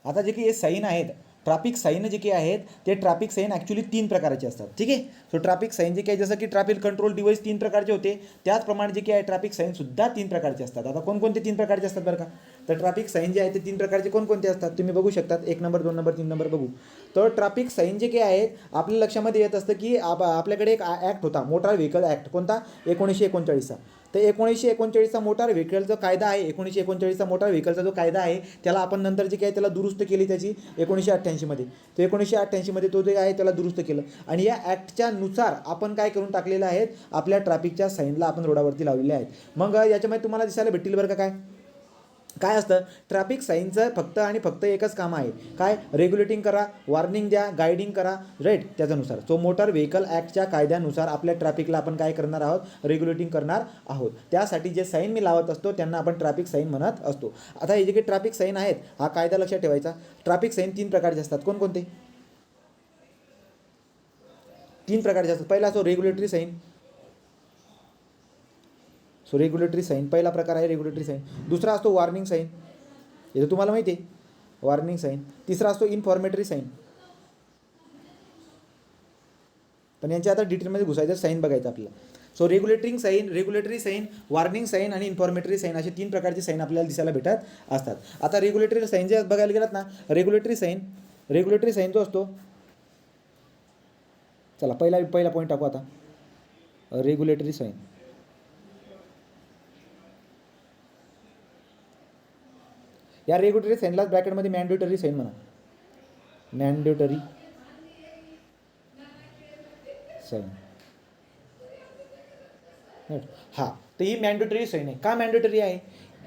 आता जे काही हे साईन आहेत ट्रॅफिक साईन जे काही आहेत ते ट्रॅफिक साईन ॲक्च्युली 3 प्रकारचे असतात. ठीक आहे. सो ट्रॅफिक साईन जे काही जसं की ट्रॅफिक कंट्रोल डिव्हाइस 3 प्रकारचे होते, त्याचप्रमाणे जे काही आहे ट्रॅफिक साईन सुद्धा 3 प्रकारचे असतात. आता कोणकोणते 3 प्रकारचे असतात बरं का, तर ट्रॅफिक साईन जे आहे ते 3 प्रकारचे कोणकोणते असतात तुम्ही बघू शकतात. 1 नंबर, 2 नंबर, 3 नंबर बघू. तर ट्रॅफिक साईन जे काही आहेत आपल्या लक्षामध्ये येत असतं की आपल्याकडे एक ॲक्ट होता, मोटार व्हेकल ॲक्ट. कोणता? 1939चा. तर 1939चा मोटार व्हेकलचा कायदा आहे, 1939चा मोटार व्हेकलचा जो कायदा आहे त्याला आपण नंतर जे काही त्याला दुरुस्त केली त्याची 1988मध्ये. तर 1988मध्ये तो जे आहे त्याला दुरुस्त केलं आणि या ॲक्टच्या नुसार आपण काय करून टाकलेलं आहेत, आपल्या ट्रॅफिकच्या साईनला आपण रोडावरती लावलेले आहेत. मग याच्यामध्ये तुम्हाला दिसायला भेटतील बरं का काय असतं ट्रॅफिक साईनचं फक्त आणि फक्त एकच काम आहे, काय? रेग्युलेटिंग करा, वॉर्निंग द्या, गायडिंग करा, राईट. त्याच्यानुसार तो मोटार व्हेकल ॲक्टच्या कायद्यानुसार आपल्या ट्रॅफिकला आपण काय करणार आहोत, रेग्युलेटिंग करणार आहोत. त्यासाठी जे साईन मी लावत असतो त्यांना आपण ट्रॅफिक साईन म्हणत असतो. आता हे जे काही ट्रॅफिक साईन आहेत हा कायदा लक्षात ठेवायचा. ट्रॅफिक साईन 3 प्रकारचे असतात. कोणकोणते? 3 प्रकारचे असतात. पहिला असतो regulatory sign. So regulatory sign पहिला प्रकार आहे, रेग्युलेटरी साईन. दुसरा असतो वॉर्निंग साईन, हे तर तुम्हाला माहिती आहे, वॉर्निंग साईन. तिसरा असतो इन्फॉर्मेटरी साईन. पण यांच्या आता डिटेलमध्ये घुसायचं, साईन बघायचं आपल्याला. So regulatory sign, warning sign आणि इन्फॉर्मेटरी साईन असे 3 प्रकारचे साईन आपल्याला दिसायला भेटत असतात. आता रेग्युलेटरी साईन जे बघायला गेलात ना, रेग्युलेटरी साईन जो असतो, चला पहिला पॉईंट टाकू आता. रेग्युलेटरी साईन, या रेग्युलेटरी साईनला ब्रॅकेटमध्ये मॅन्डेटरी साईन म्हणा. मॅन्डेटरी साईन, हां. तर ही मॅन्डेटरी साईन आहे. का मॅन्डेटरी आहे?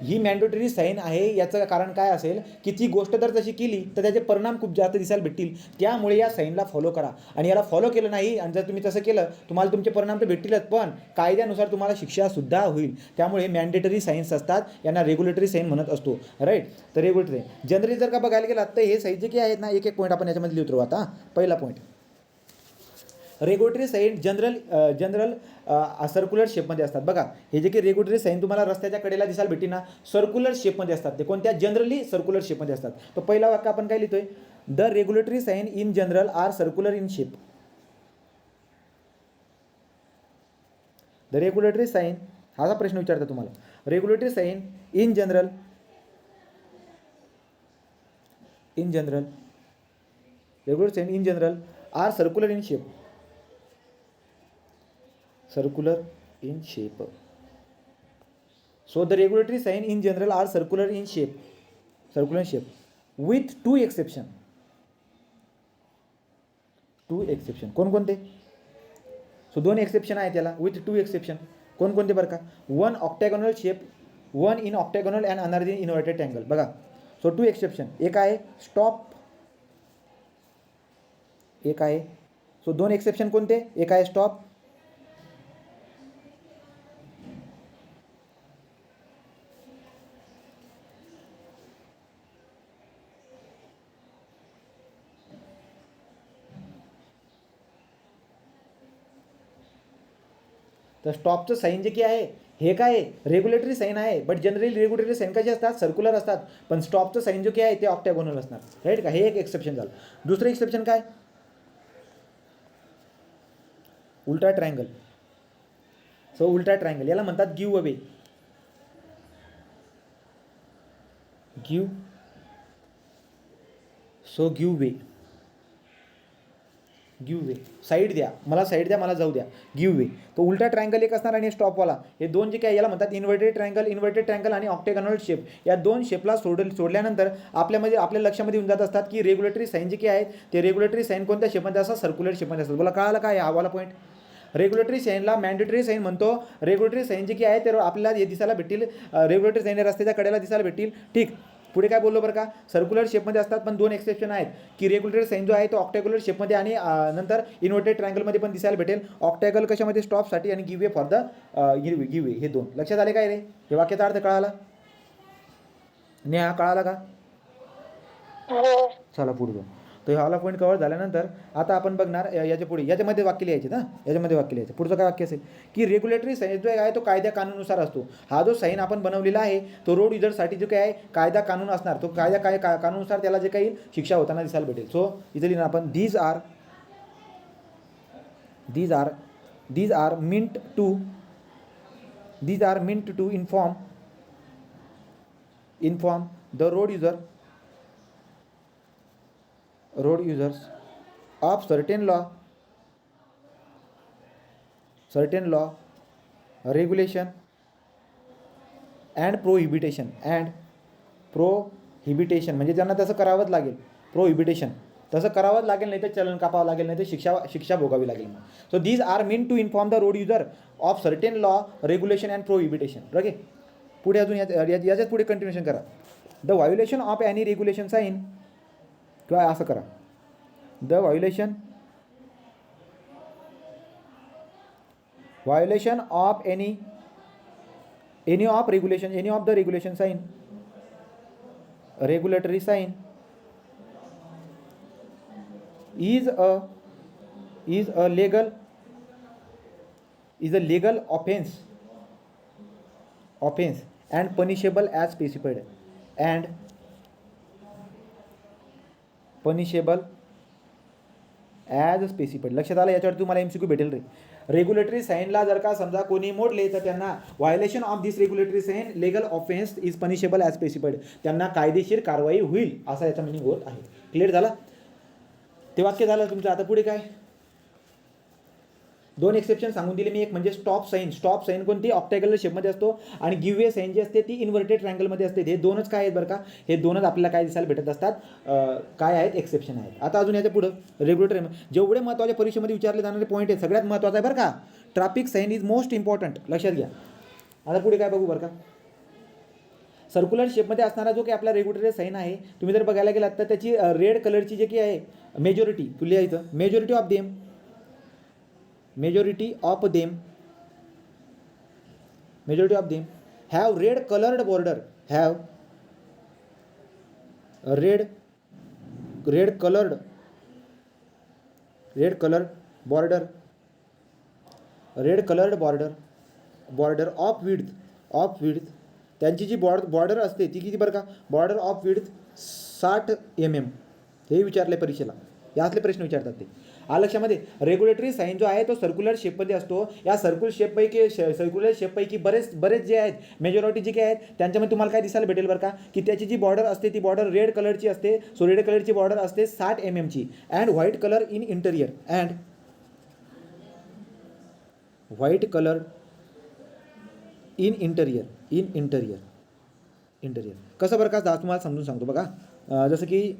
ही मॅन्डेटरी साईन आहे याचं कारण काय असेल की ती गोष्ट जर तशी केली तर त्याचे परिणाम खूप जास्त दिसायला भेटतील. त्यामुळे या साईनला फॉलो करा. आणि याला फॉलो केलं नाही आणि जर तुम्ही तसं केलं तुम्हाला तुमचे परिणाम तर भेटतीलच, पण कायद्यानुसार तुम्हाला शिक्षासुद्धा होईल. त्यामुळे मॅन्डेटरी साईन्स असतात, यांना रेग्युलेटरी साईन म्हणत असतो, राईट. तर रेग्युलेटरी जनरली जर का बघायला गेलात तर हे साईन जे काही आहेत ना, एक पॉईंट आपण याच्यामध्ये लिहितो आता. पहिला point, regulatory sign general circular शेपमध्ये असतात. बघा हे जे काही रेग्युलेटरी साईन तुम्हाला रस्त्याच्या कडेला दिसायला भेटतील ना, सर्क्युलर शेपमध्ये असतात. ते कोणत्या? जनरली सर्क्युलर शेपमध्ये असतात. तर पहिला वाक्य आपण काय लिहितोय, the regulatory sign in general are circular in shape. The regulatory sign, हा प्रश्न विचारता तुम्हाला. Regulatory sign in general regulatory sign in general are circular in shape. Circular in shape. So the regulatory sign in general are circular in shape, with two exception. कोणकोणते? So 2 exception आहे त्याला, with 2 exception. कोणकोणते बरं का? One octagonal shape, one in octagonal and another in inverted triangle. बघा so 2 exception. एक आहे stop, एक आहे. सो 2 एक्सेप्शन कोणते? एक आहे स्टॉप, तर स्टॉपचं साईन जे की आहे हे काय रेग्युलेटरी साईन आहे. बट जनरली रेग्युलेटरी साईन कसे असतात? सर्क्युलर असतात. पण स्टॉपचं साईन जो की आहे ते ऑक्टॅगोनल असणार, राईट का? हे एक एक्सेप्शन झालं. दुसरं एक्सेप्शन काय? उलटा ट्रायंगल. सो उलटा ट्रायंगल याला म्हणतात गिव्ह अवे. गिव्ह वे, साईड द्या, मला साईड द्या, मला जाऊ द्या, गिव्ह वे. तो उलटा ट्रायंगल एक असणार आणि स्टॉपवाला. हे दोन जे काय याला म्हणतात इन्व्हर्टेड ट्रायंगल आणि ऑक्टेगोनल शेप. या 2 शेपला सोडल्यानंतर आपल्या लक्षामध्ये येऊन जात असतात की रेग्युलेटरी साईन जे काय आहेत ते रेग्युलेटरी साईन कोणत्या शेपमध्ये असतात? सर्क्युलर शेपमध्ये असतात. बोला कळालं काय हवाला पॉईंट? रेग्युलेटरी साईनला मॅन्डेटरी साईन म्हणतो. रेग्युलेटरी साईन जे की आहे ते आपल्याला हे दिसायला भेटतील, रेग्युलेटरी साईन रस्त्याच्या कडेला दिसायला भेटतील, ठीक. पुढे काय बोललो बरं का? सर्क्युलर शेपमध्ये असतात, पण 2 एक्सेप्शन आहेत की रेग्युलेटरी साईन जो आहे तो ऑक्टॅगुलर शेपमध्ये आणि नंतर इन्व्हर्टेड ट्रायंगलमध्ये पण दिसायला भेटेल. ऑक्टॅगल कशामध्ये? स्टॉपसाठी, आणि give way for the give way. हे 2 लक्षात आले काय रे? हे वाक्याचा अर्थ कळाला? नेहा कळाला का? चला पुढे जाऊ. तर ह्याला पॉईंट कव्हर झाल्यानंतर आता आपण बघणार याच्या पुढे, याच्यामध्ये वाक्य लिहायचे ना, याच्यामध्ये वाक्य लिहायचं. पुढचं काय वाक्य असेल की रेग्युलेटरी साईन जो आहे तो कायद्या कानूनुसार असतो. हा जो साईन आपण बनवलेला आहे तो रोड युजरसाठी जो काय आहे कायदा कानून असणार, तो कानूनुसार त्याला जे काही शिक्षा होताना दिसायला भेटेल. सो इथे लिहिणार आपण these are meant to inform inform the road users of certain law, regulation and prohibition म्हणजे त्यांना तसं करावंच लागेल. प्रोहिबिटेशन तसं करावंच लागेल, नाही तर चलन कापावं लागेल, नाही तर शिक्षा भोगावी लागेल. So these are mean to inform the road user of certain law, regulation and prohibition. Okay, पुढे अजून याच्यात पुढे कंटिन्युएशन करा. The violation of any regulation sign, किंवा असं करा, the violation of any of the regulation sign, regulatory sign is a legal offense and punishable as specified, लक्षात आलं. याच्यावर तुम्हाला MCQ भेटेल रे. रेग्युलेटरी साईनला जर का समजा कोणी मोडले तर त्यांना violation of this regulatory sign legal offence is punishable as specified, त्यांना कायदेशीर कारवाई होईल असा याचा मिनिंग होत आहे. क्लिअर झाला ते वाक्य झालं तुमचं. आता पुढे काय, 2 एक्सेप्शन सांगून दिले मी. एक म्हणजे स्टॉप साईन कोणती ऑक्टॅगुलर शेपमध्ये असतो, आणि गिव्ह वे साईन जी असते ती इन्व्हर्टेड ट्रायंगलमध्ये असते. हे दोनच काय आहेत बरं का, हे दोनच आपल्याला काय दिसायला भेटत असतात, काय आहेत, एक्सेप्शन आहेत. आता अजून याच्या पुढं रेग्युलेटरी जेवढे महत्त्वाच्या परीक्षेमध्ये विचारले जाणारे पॉईंट आहेत सगळ्यात महत्त्वाचा आहे बरं का, traffic sign is most important, लक्षात घ्या. आता पुढे काय बघू बरं का, सर्क्युलर शेपमध्ये असणारा जो काही आपला रेग्युलेटरी साईन आहे, तुम्ही जर बघायला गेलात तर त्याची रेड कलरची जे काही आहे मेजॉरिटी, तुला इथं majority of them have red colored border, border of width, त्यांची जी बॉर्डर असते ती किती बरं का, बॉर्डर ऑफ विड्थ 60 mm. हे विचारले परीक्षेला, यातले प्रश्न विचारतात ते. लक्षामध्ये रेग्युलेटरी साईन जो आहे तो सर्क्युलर शेपमध्ये असतो. या सर्क्युलर शेपपैकी बरेच जे आहेत, मेजॉरिटी जे काही आहेत त्यांच्यामध्ये तुम्हाला काय दिसायला भेटेल बरं का, की त्याची जी बॉर्डर असते ती बॉर्डर रेड कलरची असते. सो रेड कलरची बॉर्डर असते 60 mm ची, and white colour in interior, interior कसं बरं का, तुम्हाला समजून सांगतो बघा. जसं की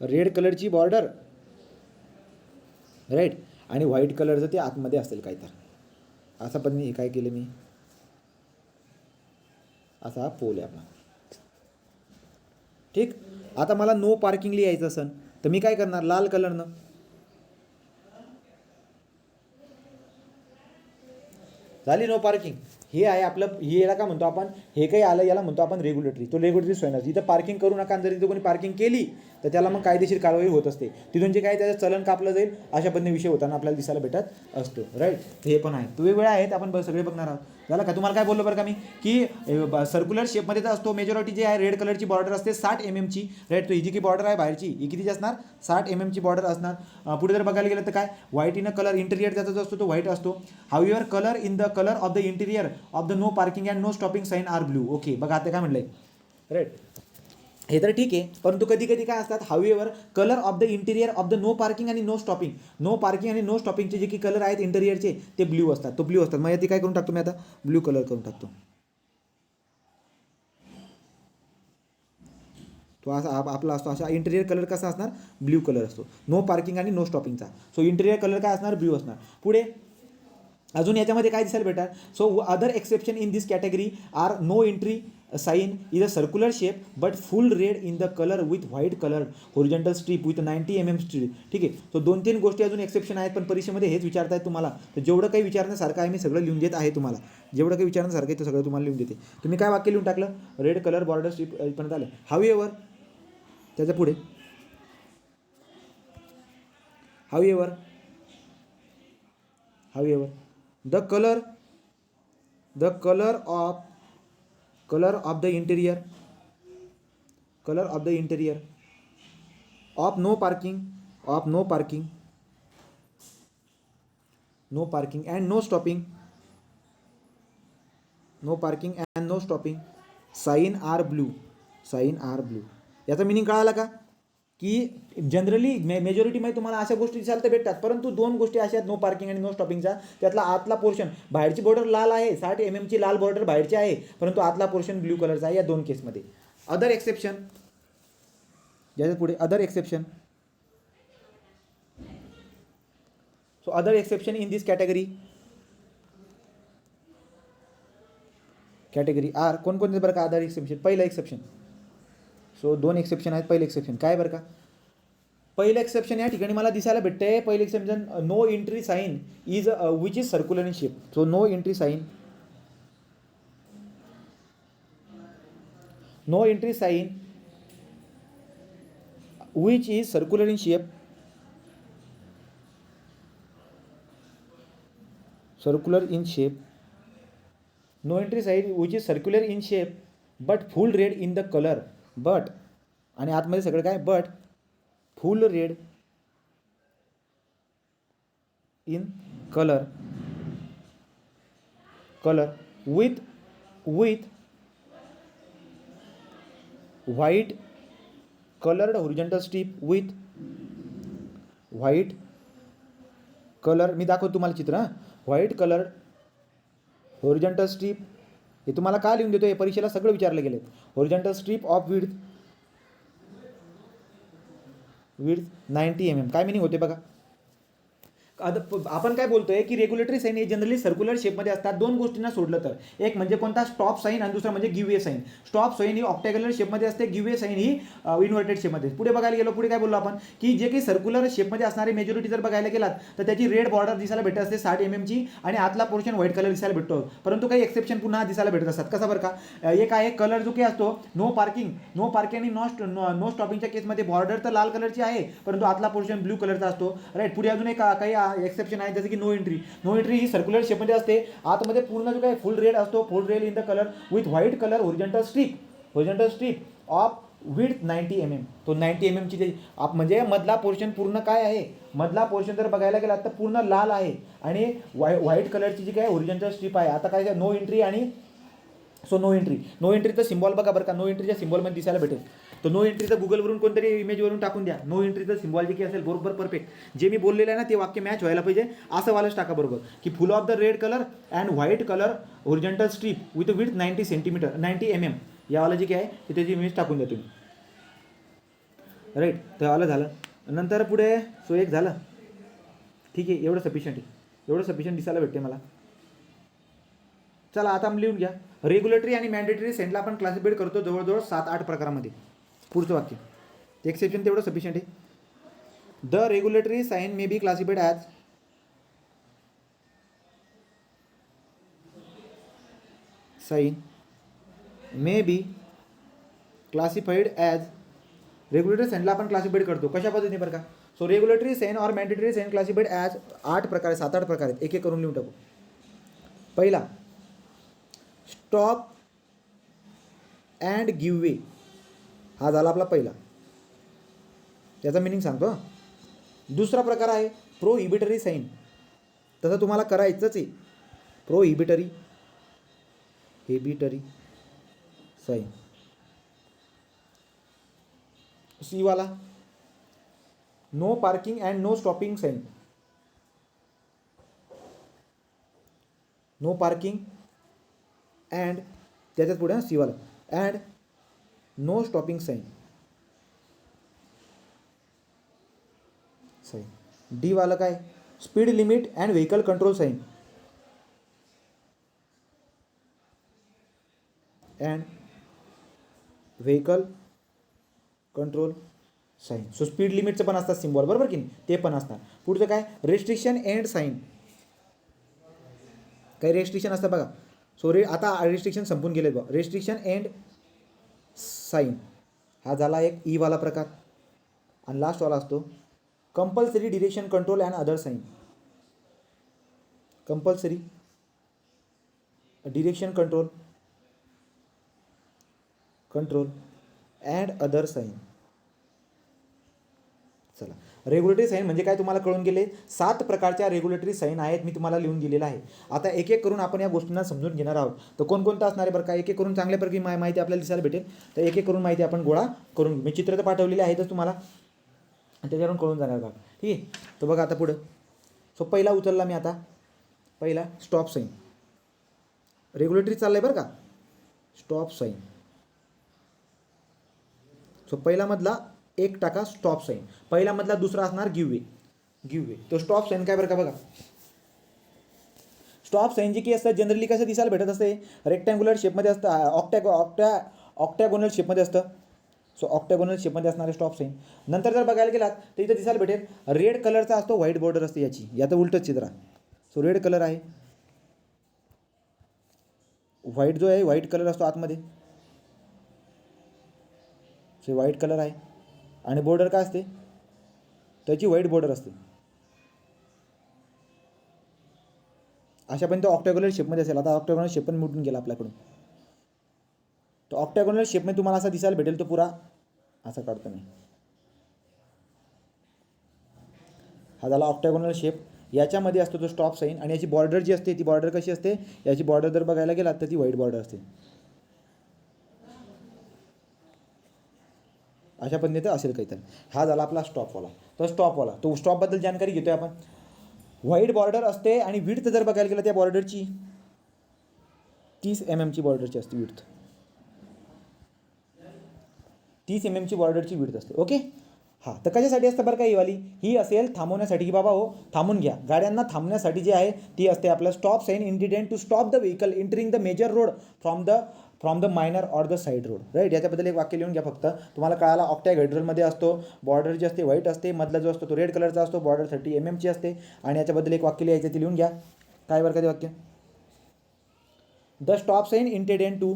रेड कलरची बॉर्डर, राईट, आणि व्हाईट कलरचं ते आतमध्ये असेल काय तर, असं पण मी काय केलं, मी असा हा पोल आहे आपला. ठीक, आता मला नो पार्किंग लिहायचं असेल तर मी काय करणार, लाल कलरनं झाली नो पार्किंग. हे आहे आपलं, हे याला काय म्हणतो आपण, हे काही आलं याला म्हणतो आपण रेग्युलेटरी. तो रेग्युलेटरी साईन, इथं पार्किंग करू नका, जर इथं कोणी पार्किंग केली तर त्याला मग कायदेशीर कारवाई होत असते. तिथून जे काय त्याचं चलन कापलं जाईल अशा पद्धतीने विषय होताना आपल्याला दिसायला भेटत असतो, राईट. हे पण आहे, तो वेगवेगळे आहेत, आपण सगळे बघणार आहोत. झालं का, तुम्हाला काय बोललो बरं का मी, की सर्क्युलर शेपमध्ये तर असतो. मेजॉरिटी जी आहे रेड कलरची बॉर्डर असते 60 mm ची, राईट. तो ही जी की बॉर्डर आहे बाहेरची ही कितीची असणार, 60 mm ची बॉर्डर असणार. पुढे जर बघायला गेलं तर काय, white in a colour, interior त्याचा जो असतो तो व्हाईट असतो. However colour in the colour of the interior of the no parking and no stopping sign are blue. Okay, बघा आता काय म्हणलंय, राईट. हे तर ठीक आहे, परंतु कधी कधी काय असतात, however colour of the interior of the no parking आणि नो स्टॉपिंगचे जे की कलर आहेत इंटेरियरचे ते ब्ल्यू असतात, तो ब्ल्यू असतात. मग यात काय करून टाकतो मी, आता ब्ल्यू कलर करून टाकतो. तो असा आपला असतो, असा इंटेरियर कलर कसा असणार, ब्ल्यू कलर असतो, नो पार्किंग आणि नो स्टॉपिंगचा. सो इंटेरियर कलर काय असणार, ब्ल्यू असणार. पुढे अजून याच्यामध्ये काय दिसायला भेटणार, so other exception in this category are no entry sign is a circular shape but full red in the colour with white colour horizontal strip with 90 mm stripe. ठीक आहे, सो 2-3 गोष्टी अजून एक्सेप्शन आहेत, पण परीक्षेमध्ये हेच विचारतायत तुम्हाला. तर जेवढं काही विचारण्यासारखं आहे मी सगळं लिहून देत आहे तुम्हाला, जेवढं काही विचारण्यासारखं आहे ते सगळं तुम्हाला लिहून देते. तुम्ही काय वाक्य लिहून टाकलं, रेड कलर बॉर्डर स्ट्रीप पर्यंत आलं. हाऊएव्हर त्याच्या पुढे however the colour of the interior of no parking, of no parking, no parking and no stopping, no parking and no stopping, sign are blue, sign are blue. याचा meaning कळाला का? की generally मेजॉरिटीमध्ये तुम्हाला अशा गोष्टी दिसायला तर भेटतात, परंतु दोन गोष्टी अशा आहेत नो पार्किंग आणि नो स्टॉपिंगचा. त्यातला आतला पोर्शन, बाहेरची बॉर्डर लाल आहे, 60 mm ची लाल बॉर्डर बाहेरची आहे, परंतु आतला पोर्शन ब्ल्यू कलरचा आहे या दोन केसमध्ये. अदर एक्सेप्शन, याच्या पुढे other exception. So other exception in this category, category are कोणकोणते बरं का अदर एक्सेप्शन? पहिलं एक्सेप्शन. सो दोन एक्सेप्शन आहेत. पहिलं एक्सेप्शन काय बरं का? पहिलं एक्सेप्शन या ठिकाणी मला दिसायला भेटतंय. पहिलं exception, no entry sign is which is circular in shape. So no entry sign, no entry sign which is circular in shape, circular in shape, no entry sign which is circular in shape but full red in the colour, but आणि आतमध्ये सगळं काय, but full red in colour, colour with white coloured horizontal strip, with white colour, मी दाखवतो तुम्हाला चित्र. White coloured horizontal strip, हे तुम्हाला का लिहून देतो, हे परीक्षेला सगळं विचारलं गेले. Horizontal stripe of width 90 mm. काय मिनिंग होते बघा. आपण काय बोलतोय की रेग्युलेटरी साईन हे जनरली सर्क्युलर शेपमध्ये असतात. दोन गोष्टींना सोडलं तर, एक म्हणजे कोणता, स्टॉप साईन, आणि दुसरा म्हणजे give way sine. Stop sine ही ऑक्टॅग्युलर शेपमध्ये असते, गिव्ह वे साईन ही इन्व्हर्टेड शेपमध्ये. पुढे बघायला गेलो, पुढे काय बोललो आपण की जे काही सर्क्युलर शेपमध्ये असणारे मेजॉरिटी जर बघायला गेलात तर त्याची रेड बॉर्डर दिसायला भेटत असते 60 mm ची, आणि आतला पोर्शन व्हाईट कलर दिसायला भेटतो. परंतु काही एक्सेप्शन पुन्हा दिसायला भेटत असतात. कसं बरं का? एक आहे कलर जो काही असतो नो पार्किंग, नो पार्किंग आणि नो स्टॉपिंगच्या केसमध्ये बॉर्डर तर लाल कलरची आहे, परंतु आतला पोर्शन ब्ल्यू कलरचा असतो. राईट. पुढे अजून एक काही एक्सेप्शन आहे, जसं की नो एंट्री. नो एंट्री ही सर्क्युलर शेपमध्ये असते, आतमध्ये पूर्ण जो काही फुल रेड असतो, full red in the colour with white colour horizontal stripe of width 90 mm. तो 90 mm ची आप म्हणजे मधला पोर्शन पूर्ण काय आहे, मधला पोर्शन जर बघायला गेला तर पूर्ण लाल आहे, आणि व्हाईट कलरची जी काय होरिझॉन्टल स्ट्रीप आहे. आता काय नो एंट्री आणि सो नो एंट्रीचं सिम्बॉल बघा बरं का, नो एंट्रीच्या सिम्बॉलमध्ये दिसायला भेटेल. तर नो एंट्रीचं गुगलवरून कोणतरी इमेजवरून टाकून द्या, नो एंट्रीचं सिम्बॉल जे की असेल बरोबर परफेक्ट जे मी बोललेलं आहे ना ते वाक्य मॅच व्हायला पाहिजे, असं वालच टाका बरोबर, की full of the red colour and white colour horizontal strip with width 90 mm. यावाला जे काय आहे ते त्याची इमेज टाकून द्या तुम्ही. राईट. तर आलं झालं. नंतर पुढे सो एक झालं, ठीक आहे, एवढं सफिशियंट दिसायला भेटते मला. चला आता लिहून घ्या. रेग्युलेटरी आणि मॅन्डेटरी सेंटला आपण क्लासिफाईड करतो जवळजवळ 7-8 प्रकारामध्ये. पुढचं वाक्य एक्सेप्शन तेवढं सफिशियंट आहे. The regulatory sign may be classified as, sign may be classified as, regulatory साईनला आपण क्लासिफाईड करतो कशा पद्धतीने बरं का. सो रेग्युलेटरी साईन और मॅन्डेटरी साईन क्लासिफाईड ॲज 8 प्रकार, 7-8 प्रकार आहेत, एक एक करून लिहून टाकू. पहिला स्टॉप अँड गिव्ह वे, हा झाला आपला पहिला, याचा मिनिंग सांगतो. दुसरा प्रकार आहे प्रोहिबिटरी साईन, तसं तुम्हाला करायचंच आहे. Prohibitory sign. सी वाला no parking and no stopping sign, no parking and त्याच्यात पुढे सी वाला and no stopping sign. D वाला काय, speed limit and vehicle control sign and vehicle control sign. So speed लिमिटचं पण असतात सिम्बॉल, बरोबर की नाही, ते पण असतात. पुढचं काय, रेस्ट्रिक्शन एंड साईन, काही रेस्ट्रिक्शन असतं बघा. सो आता रेस्ट्रिक्शन संपून गेले बघा. रेस्ट्रिक्शन एंड साईन हा झाला एक ई वाला प्रकार. आणि लास्ट वाला असतो compulsory direction control and other sign, compulsory direction control and other sign. चला, रेग्युलेटरी साईन म्हणजे काय तुम्हाला कळून गेले. 7 प्रकारच्या रेग्युलेटरी साईन आहेत, मी तुम्हाला लिहून दिलेलं आहे. आता एक एक करून आपण या गोष्टींना समजून घेणार आहोत. तर कोणकोणतं असणार आहे बरं का, एक एक करून चांगल्या प्रकारे माहिती आपल्याला दिसायला भेटेल. तर एक एक करून माहिती आपण गोळा करून मी चित्र तर पाठवलेले आहेतच तुम्हाला, आणि त्याच्यावरून कळून जाणार का. ठीक आहे. तर बघा आता पुढं. सो पहिला उचलला मी आता, पहिला स्टॉप साईन. रेग्युलेटरी चाललं आहे बरं का, स्टॉप साईन. सो पहिल्यामधला एक टाका स्टॉप साईन, पहिल्यामधला दुसरा असणार गिव वे. गिव वे तो स्टॉप साईन काय बरं का बघा. स्टॉप साईन जी की असतं जनरली कसं दिसायला भेटत असते, रेक्टँग्युलर शेपमध्ये असतं, ऑक्टॅगोनल शेपमध्ये असतं. सो ऑक्टॅगोनल शेपमध्ये असणारे स्टॉप साईन. नंतर जर बघायला गेलात तर इथं दिसायला भेटेल रेड कलरचा असतो, व्हाईट बॉर्डर असते याची, याचं उलटच चित्र. सो रेड कलर आहे, व्हाईट जो आहे व्हाईट कलर असतो आतमध्ये. सो व्हाईट कलर आहे आणि बॉर्डर काय असते त्याची व्हाईट बॉर्डर असते. अशापर्यंत ऑक्टॅगोनल शेपमध्ये असेल. आता ऑक्टॅगोनल शेप पण मोडून गेला आपल्याकडून. तो ऑक्टॅगोनल शेपमध्ये तुम्हाला असा दिसायला भेटेल, तो पुरा असा काढतो मी. हा झाला ऑक्टॅगोनल शेप. याच्यामध्ये असतो तो स्टॉप साईन, आणि याची बॉर्डर जी असते ती बॉर्डर कशी असते, याची बॉर्डर जर बघायला गेलात तर ती व्हाईट बॉर्डर असते. अशा पद्धतीने असेल काहीतरी. हा झाला आपला स्टॉपवाला. तर स्टॉपवाला तो स्टॉपबद्दल जानकारी घेतोय आपण. व्हाईट बॉर्डर असते आणि विड्थ जर बघायला गेलं त्या बॉर्डरची 30 mm ची बॉर्डरची असते विड्थ. 30 mm ची बॉर्डरची विड्थ असते. ओके. हां, तर कशासाठी असतं बरं का ही वाली, ही असेल थांबवण्यासाठी, की बाबा हो थांबून घ्या. गाड्यांना थांबण्यासाठी जी आहे ती असते आपलं stop sign intended to stop the vehicle entering the major road from the minor or the side road. Right. याच्याबद्दल एक वाक्य लिहून घ्या फक्त, तुम्हाला कळाला. ऑक्टॅहेड्रलमध्ये असतो, बॉर्डर जी असते व्हाईट असते, मधला जो असतो तो रेड कलरचा असतो, बॉर्डर 30 mm ची असते. आणि याच्याबद्दल एक वाक्य लिहायचं, ते लिहून घ्या. काय बरं का ते वाक्य, the stop sign intended to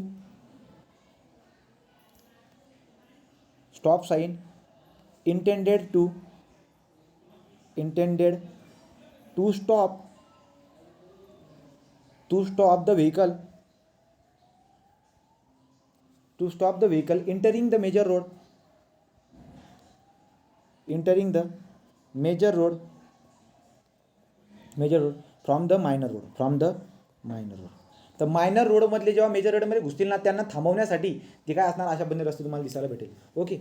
intended to stop the vehicle entering the major road from the minor road. तर मायनर रोडमधले जेव्हा मेजर रोडमध्ये घुसतील ना, त्यांना थांबवण्यासाठी जे काय असणार अशा बंद रस्ते तुम्हाला दिसायला भेटेल. ओके.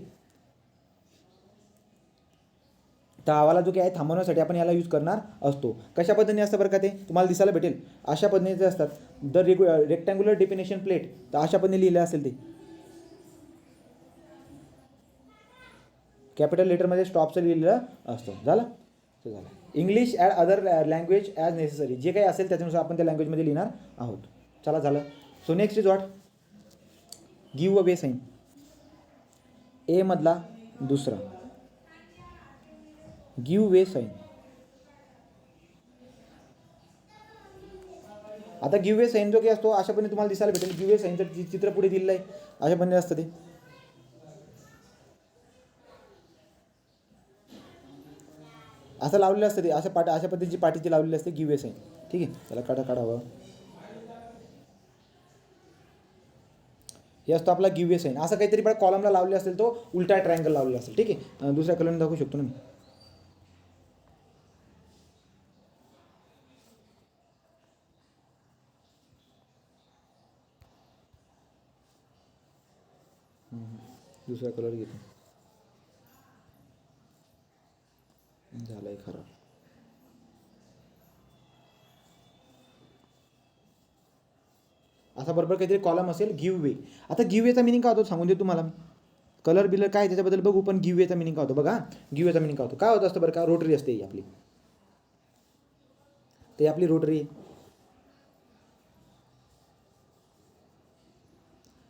तर आवाला जो काय आहे थांबवण्यासाठी आपण याला यूज करणार असतो. कशा पद्धतीने असतं बरं का ते तुम्हाला दिसायला भेटेल. अशा पद्धतीने असतात. द रेक्टँग्युलर डेफिनेशन प्लेट, तर अशा पद्धतीने लिहिलं असेल ते कॅपिटल लेटरमध्ये स्टॉपचं लिहिलेलं असतं. झालं. ते झालं. English add other language as necessary, जे काही असेल त्याच्यानुसार आपण त्या लँग्वेजमध्ये लिहिणार आहोत. चला झालं. So next is what, give a way sign. A मधला दुसरा गिव्ह वे साईन. आता गिव्ह वे साईन जो काही असतो अशा पद्धतीने तुम्हाला दिसायला भेटेल. गिव्ह वे साईनचं चित्र पुढे दिलेलं आहे, अशा पद्धतीने असतं ते. असं लावलेलं असतं ते, अशा पद्धतीची पाठीची लावलेली असते गिव्ह वे साईन. ठीक आहे. त्याला काढावं. हे असतो आपला गिव्ह वे साईन. असं काहीतरी पण कॉलमला लावले असेल, तो उलटा ट्रायंगल लावलेला असेल. ठीक आहे. दुसऱ्या कलरने दाखवू शकतो ना मी. दुसरा कलर घेतो. झालंय खराब. असा बरोबर काहीतरी कॉलम असेल गिव्ह वे. आता गिव्ह वेचा मिनिंग काय होतो सांगून दे तुम्हाला मी. कलर बिलर काय त्याच्याबद्दल बघू, पण गिव्ह वेचा मिनिंग काय होतो बघा. गिव्ह वेचा मिनिंग काय होतो, काय होतं असतं बरं का, रोटरी असते ही आपली. ते आपली रोटरी.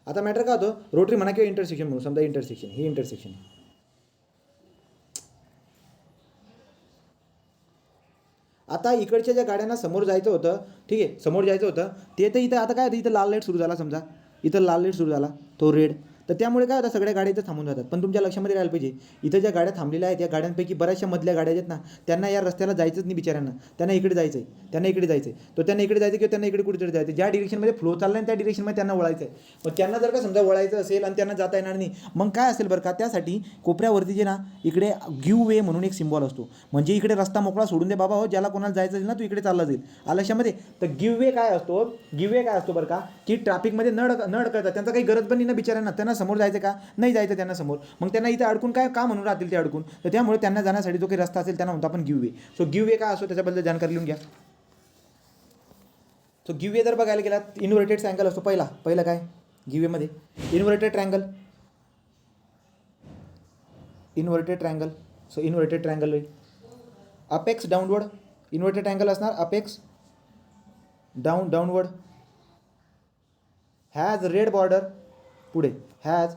आता मॅटर काय होतं, रोटरी म्हणा किंवा इंटरसेक्शन म्हणून, समजा इंटरसेक्शन, हे इंटरसेक्शन. आता इकडच्या ज्या गाड्यांना समोर जायचं होतं, ठीक आहे, समोर जायचं होतं ते तर इथं आता काय इथं लाल लाईट सुरू झाला. समजा इथं लाल लाईट सुरू झाला, तो रेड. तर त्यामुळे काय होतं, सगळ्या गाड्या इथं थांबून जातात. पण तुमच्या लक्षामध्ये राहायला पाहिजे, इथं ज्या गाड्या थांबलेल्या आहेत या गाड्यांपैकी बऱ्याचशा मधल्या गाड्या आहेत ना, त्यांना या रस्त्याला जायचंच नाही बिचाऱ्यांना, त्यांना इकडे जायचं आहे, त्यांना इकडे जायचं आहे, तो त्यांना इकडे जायचं किंवा त्यांना इकडे कुठेतरी जायचं, ज्या डिरेक्शनमध्ये फ्लो चालला आहे त्या डिरेक्शनमध्ये त्यांना वळायचं आहे. मग त्यांना जर का समजा वळायचं असेल आणि त्यांना जाता येणार नाही, मग काय असेल बरं का, त्यासाठी कोपऱ्यावरती जे ना इकडे गिव्ह वे म्हणून एक सिम्बॉल असतो, म्हणजे इकडे रस्ता मोकळा सोडून दे बाबा, हो ज्याला कोणाला जायचं असेल ना तू इकडे चालला जाईल. लक्षामध्ये तर गिव्ह वे काय असतो, गिव्ह वे काय असतो बरं का, की ट्रॅफिकमध्ये न अडकतात, त्यांचा काही गरज पण नाही ना बिचाऱ्यांना, त्यांना समोर जायचं का नाही जायचं त्यांना समोर, मग त्यांना इथे अडकून काय का म्हणून राहतील ते अडकून, तर त्यामुळे त्यांना जाण्यासाठी जो काही रस्ता असेल त्यांना म्हणतो आपण गिव्ह वे. सो गिव्ह वे काय असतो त्याच्याबद्दल जानकारी लिहून घ्या. सो गिव्ह वे जर बघायला गेला इन्व्हर्टेड ट्रायंगल असतो. पहिला काय गिव्ह वेमध्ये inverted triangle, so inverted triangle apex downward, inverted triangle असणार apex downward, has red border, पुढे हॅज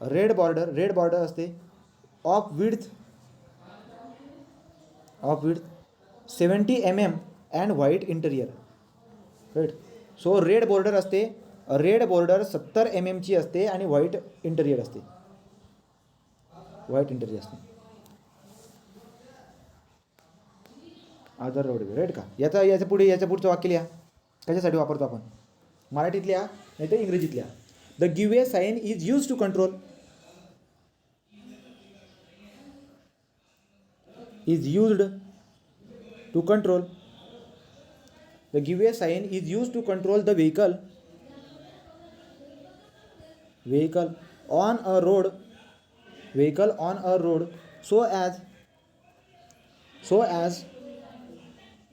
रेड बॉर्डर असते of width 70 mm and white interior, right. So red border असते, रेड बॉर्डर 70 mm ची असते आणि white interior असते, other roadway, right का. याच्या पुढचं वाक्य लिहा, कशासाठी वापरतो आपण, मराठीत लिहा नाही तर इंग्रजीत लिहा. The give way sign is use to control, the give way sign is used to control the vehicle on a road so as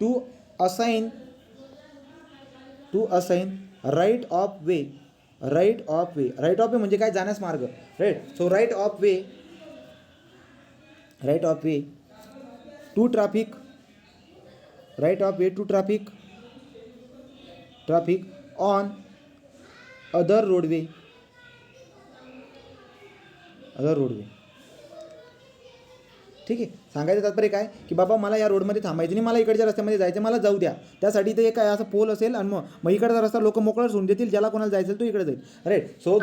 to assign right of way म्हणजे काय, जाण्यास मार्ग, right. So right of way to traffic, on other roadway, ठीक आहे. सांगायचं तात्पर्य काय की बाबा मला या रोडमध्ये थांबायचं नाही, मला इकडच्या रस्त्यामध्ये जायचं, मला जाऊ द्या. त्यासाठी इथे काय असं पोल असेल आणि मग इकडचा रस्ता लोक मोकळा सोडून देतील, ज्याला कोणाला जायचं तो इकडे जाईल, राईट. सो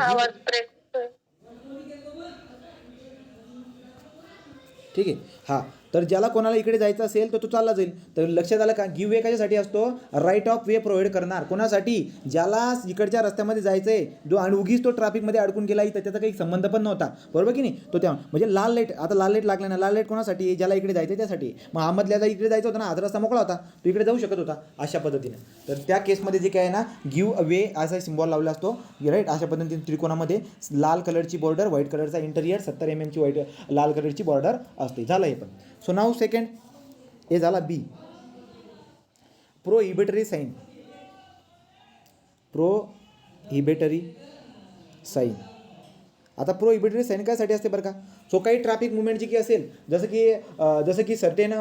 ठीक आहे. हां, तर ज्याला कोणाला इकडे जायचं असेल तर तो चालला जाईल. तर लक्षात आलं का, गिव्ह वे कशासाठी असतो, राईट ऑफ वे प्रोव्हाइड करणार कोणासाठी, ज्याला इकडच्या रस्त्यामध्ये जायचं आहे, जो आणि उगीच तो ट्रॅफिकमध्ये अडकून गेला, इथं त्याचा काही संबंध पण नव्हता, बरोबर की नाही. तो त्या म्हणजे लाल लाईट, आता लाल लाईट लागला ना, लाल लाईट कोणासाठी, ज्याला इकडे जायचं त्यासाठी. मग अहमदल्याला इकडे जायचं होतं ना, आज रस्ता मोकळा होता, तो इकडे जाऊ शकत होता, अशा पद्धतीने. तर त्या केसमध्ये जे काय आहे ना, गिव्ह वे असा सिम्बॉल लावला असतो, राईट. अशा पद्धतीने त्रिकोणामध्ये लाल कलरची बॉर्डर, व्हाईट कलरचा इंटेरियर, 70 mm ची लाल कलरची बॉर्डर असते. झालं हे पण. सो नाऊ सेकंड हे झाला बी, प्रोहिबिटरी साईन. आता प्रोहिबिटरी साईन कायसाठी असते बरं का. सो काही ट्रॅफिक मुवमेंट जी की असेल, जसं की certain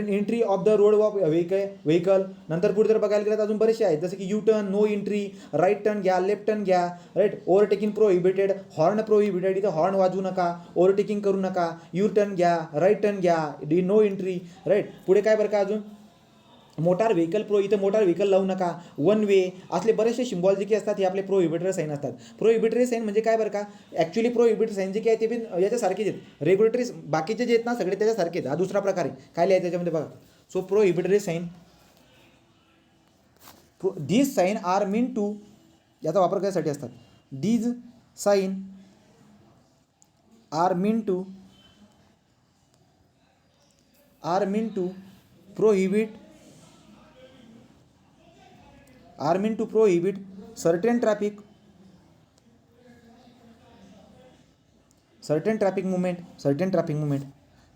entry of the road of vehicle, नंतर पुढे जर बघायला गेलं तर अजून बरेचसे आहेत, जसं की U turn, no entry, right turn घ्या, लेफ्ट टर्न घ्या, right. Overtaking prohibited, horn prohibited, इथं हॉर्न वाजवू नका, ओव्हरटेकिंग करू नका, यू टर्न घ्या, राईट टर्न घ्या, नो एंट्री, राईट. पुढे काय बरं का अजून, मोटार व्हेकल इथं मोटार व्हेकल लावू नका, वन वे, असले बरेचसे सिम्बॉल जे की असतात हे आपले प्रोहिबिटरी साईन असतात. प्रोहिबिटरी साईन म्हणजे काय बरं का, ॲक्च्युली प्रोहिबिटरी साईन जे की आहे ते पण याच्यासारखेच आहेत, रेग्युलेटरी बाकीचे जे आहेत ना सगळे त्याच्यासारखेच. हा दुसरा प्रकार आहे, काय लिहायचं त्याच्यामध्ये बघा. So prohibitory sign, these sign are mean to, याचा वापर करायसाठी असतात. These sign are mean to prohibit certain traffic movement.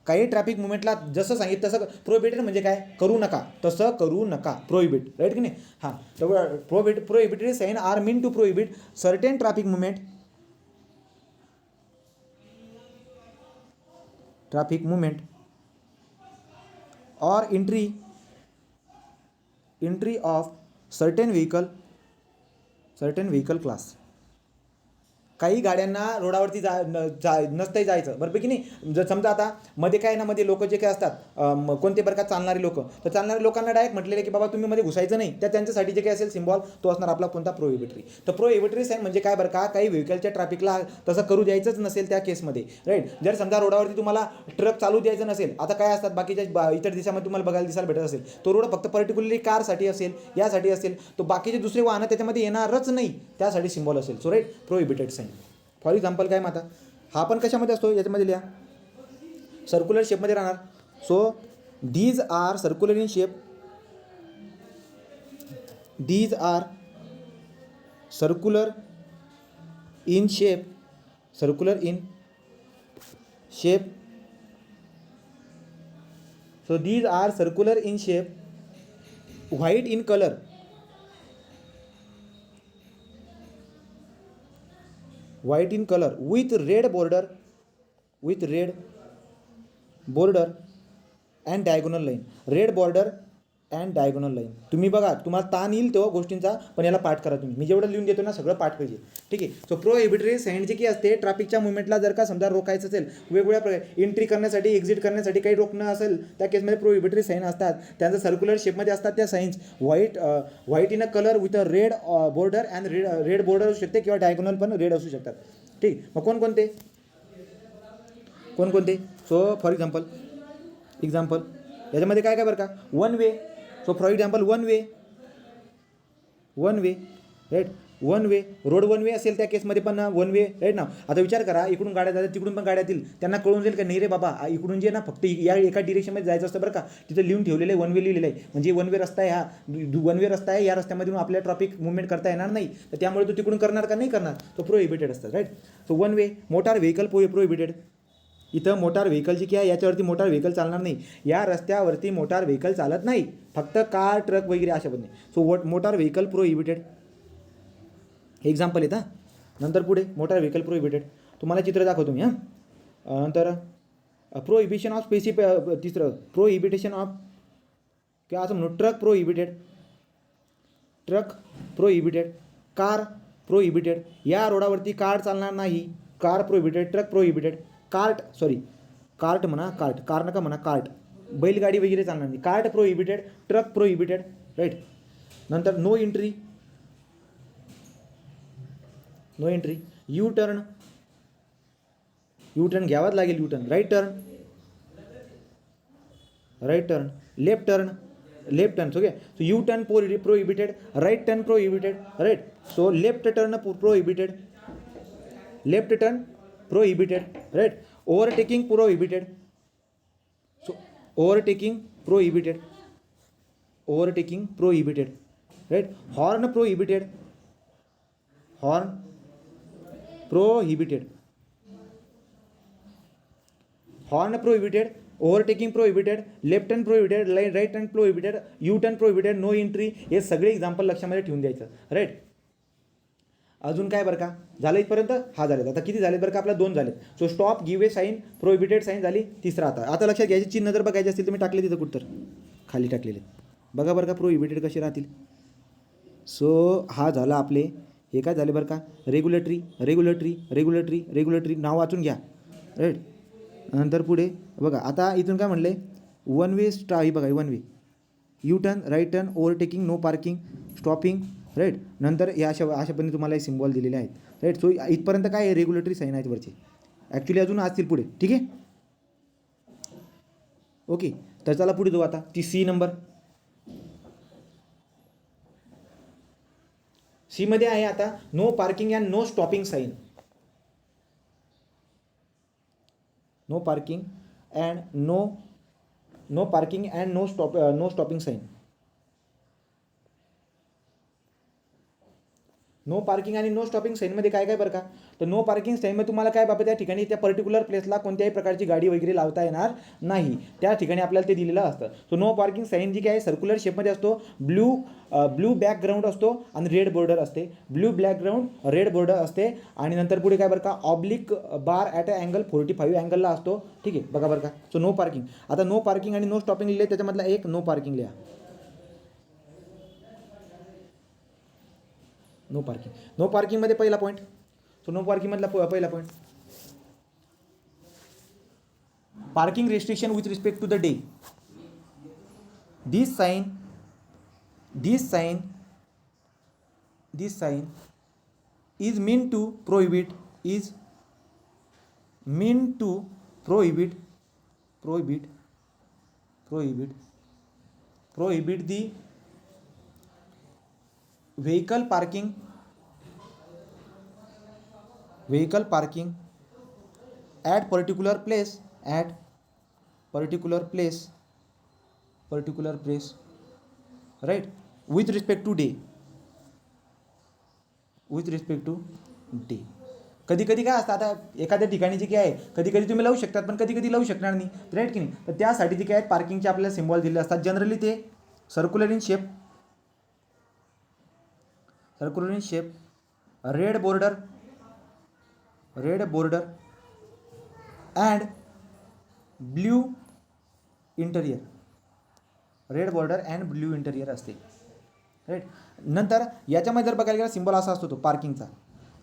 काही ट्रॅफिक मुवमेंटला जसं सांगितलं तसं प्रोहिबिटेड म्हणजे काय, करू नका, तसं करू नका, प्रोहिबिट, राईट की नाही. हां, तर prohibitory sign are mean to prohibit certain traffic movement और entry of certain vehicle class. काही गाड्यांना रोडावरती नसतंही जायचं, बरोबर की नाही. जर समजा आता मध्ये काय ना, मध्ये लोक जे काय असतात कोणते बरं का चालणारे लोक, तर चालणाऱ्या लोकांना डायरेक्ट म्हटलेलं की बाबा तुम्ही मध्ये घुसायचं नाही. त्या त्यांच्यासाठी जे काय असेल सिम्बॉल तो असणार आपला कोणता, प्रोहिबिटरी. तर प्रोहिबिटरी साईन म्हणजे काय बरं का, काही व्हेकलच्या ट्रॅफिकला तसं करू द्यायचंच नसेल त्या केसमध्ये, राईट. जर समजा रोडावरती तुम्हाला ट्रक चालू द्यायचं नसेल, आता काय असतात बाकीच्या इतर देशामध्ये तुम्हाला बघायला दिसायला भेटत असेल, तो रोड फक्त पर्टिक्युलरली कारसाठी असेल, यासाठी असेल, तो बाकीचे दुसरे वाहनं त्याच्यामध्ये येणारच नाही, त्यासाठी सिम्बॉल असेल. So right, prohibited sign. For example काय माता, हा पण कशामध्ये असतो याच्यामध्ये लिहा, सर्क्युलर शेपमध्ये राहणार. So these are circular in shape, these are circular in shape, circular in shape. So these are circular in shape, white in color, white in color with red border, with red border and diagonal line, red border and diagonal line. तुम्ही बघा, तुम्हाला ताण येईल तेव्हा गोष्टींचा, पण याला पाठ करा तुम्ही. मी जेवढं लिहून देतो ना सगळं पाठ पाहिजे, ठीक आहे. सो प्रोहिबिटरी साईन जी की असते, ट्रॅफिकच्या मुवमेंटला जर का समजा रोखायचं असेल, वेगवेगळ्या प्रकारे एंट्री करण्यासाठी, एक्झिट करण्यासाठी काही रोखणं असेल, त्या केसमध्ये प्रोहिबिटरी साईन असतात. त्यांचं सर्क्युलर शेपमध्ये असतात त्या signs. White in a colour with a red border and red border असू शकते, किंवा डायगोनल पण रेड असू शकतात, ठीक. मग कोणकोणते. सो फॉर एक्झाम्पल याच्यामध्ये काय काय बरं का, one way. So for example one way, right, one way, road one way असेल त्या केसमध्ये पण वन वे, राईट ना. आता विचार करा, इकडून गाड्या जातात, तिकडून पण गाड्या येतील, त्यांना कळून जाईल का नाही रे बाबा, इकडून जे ना फक्त या एका डिरेक्शनमध्ये जायचं असतं बरं का, तिथं लिहून ठेवलेलं आहे वन वे लिहिलेलं आहे, म्हणजे वन वे रस्ता आहे, हा वन वे रस्ता आहे, या रस्त्यामधून आपल्या ट्रॅफिक मुवमेंट करता येणार नाही, तर त्यामुळे तो तिकडून करणार का नाही करणार, तो प्रोहिबिटेड असतात, right. So one way. Motor vehicle prohibited. इथं मोटार व्हेकल जी की आहे याच्यावरती मोटार व्हेकल चालणार नाही, या रस्त्यावरती मोटार व्हेकल चालत नाही, फक्त कार, ट्रक वगैरे अशा पद्धतीने. So motor vehicle prohibited, example येतं. नंतर पुढे मोटार व्हेकल प्रोहिबिटेड, तुम्हाला चित्र दाखवतो मी. नंतर प्रोहिबिशन ऑफ तिसरं प्रोहिबिटेशन ऑफ, किंवा असं म्हणू, ट्रक प्रोहिबिटेड, कार प्रोहिबिटेड, या रोडावरती कार चालणार नाही, car prohibited, truck prohibited, cart म्हणा, कार नका म्हणा, कार्ट, बैलगाडी वगैरे चालणार नाही, cart prohibited, truck prohibited, right. नंतर नो एंट्री, यू टर्न घ्यावाच लागेल, U turn, right turn, left turn, okay. So U turn prohibited, right turn prohibited, right. So left turn prohibited, right. Overtaking prohibited, so overtaking prohibited, right. Horn prohibited, overtaking prohibited, left turn prohibited, right turn prohibited, U turn prohibited, no entry. हे सगळे example लक्षामध्ये ठेवून द्यायचं, right. अजून काय बरं का, झालं इथपर्यंत. हा झालेत. आता किती झालेत बरं का, आपल्या 2 झालेत. So stop, give A sine, prohibited sine झाली. तिसरा आता लक्षात घ्यायचे, चिन्ह जर बघायचे असतील तर मी टाकले तिथं कुठं खाली टाकलेले, बघा बरं का, प्रोहिबिटेड कसे राहतील. सो हा झाला आपले, हे काय झाले बरं का, रेग्युलेटरी नाव वाचून घ्या, राईट. नंतर पुढे बघा, आता इथून काय म्हणले, वन वे ही बघा, one way, U turn, right turn, overtaking, no parking, stopping, right. नंतर या अशा पद्धतीने तुम्हाला एक सिम्बॉल दिलेले आहेत, राईट. सो इथपर्यंत काय आहे, रेग्युलेटरी साईन आहेत वरचे, ॲक्च्युली अजून असतील पुढे, ठीक आहे, ओके. तर चला पुढे जाऊ. आता ती सी नंबर, सी मध्ये आहे आता, no parking and no stopping sign, no parking and no stopping sign. No parking आणि नो स्टॉपिंग साईनमध्ये काय काय बरं का, तर नो पार्किंग साईनमध्ये तुम्हाला काय बाबा, त्या ठिकाणी त्या पर्टिक्युलर प्लेसला कोणत्याही प्रकारची गाडी वगैरे लावता येणार नाही, त्या ठिकाणी आपल्याला ते दिलेलं असतं. सो नो पार्किंग साईन जी काय सर्क्युलर शेपमध्ये असतो, ब्लू बॅकग्राऊंड असतो आणि रेड बॉर्डर असते, रेड बॉर्डर असते. आणि नंतर पुढे काय बरं का, oblique bar at a angle 45 अँगलला असतो, ठीक आहे, बघा बरं का. सो नो पार्किंग, आता नो पार्किंग आणि नो स्टॉपिंग लिहिले, त्याच्यामधला एक नो पार्किंग लिहा, नो पार्किंगमध्ये पहिला पॉईंट, सो नो पार्किंग मधला पहिला point. Parking restriction with respect to the day. This sign is meant to prohibit the vehicle parking at particular place right, with respect to day. कधी कधी काय असतं, आता एखाद्या ठिकाणी जे काय आहे कधी कधी तुम्ही लावू शकतात पण कधी कधी लावू शकणार नाही, राईट की नाही. तर त्यासाठी जे काय आहेत पार्किंगचे आपल्याला सिम्बॉल दिले असतात. जनरली ते circular in shape, red border and blue interior असते, राईट. नंतर याच्यामध्ये जर बघायला गेला सिम्बॉल असा असतो तो पार्किंगचा,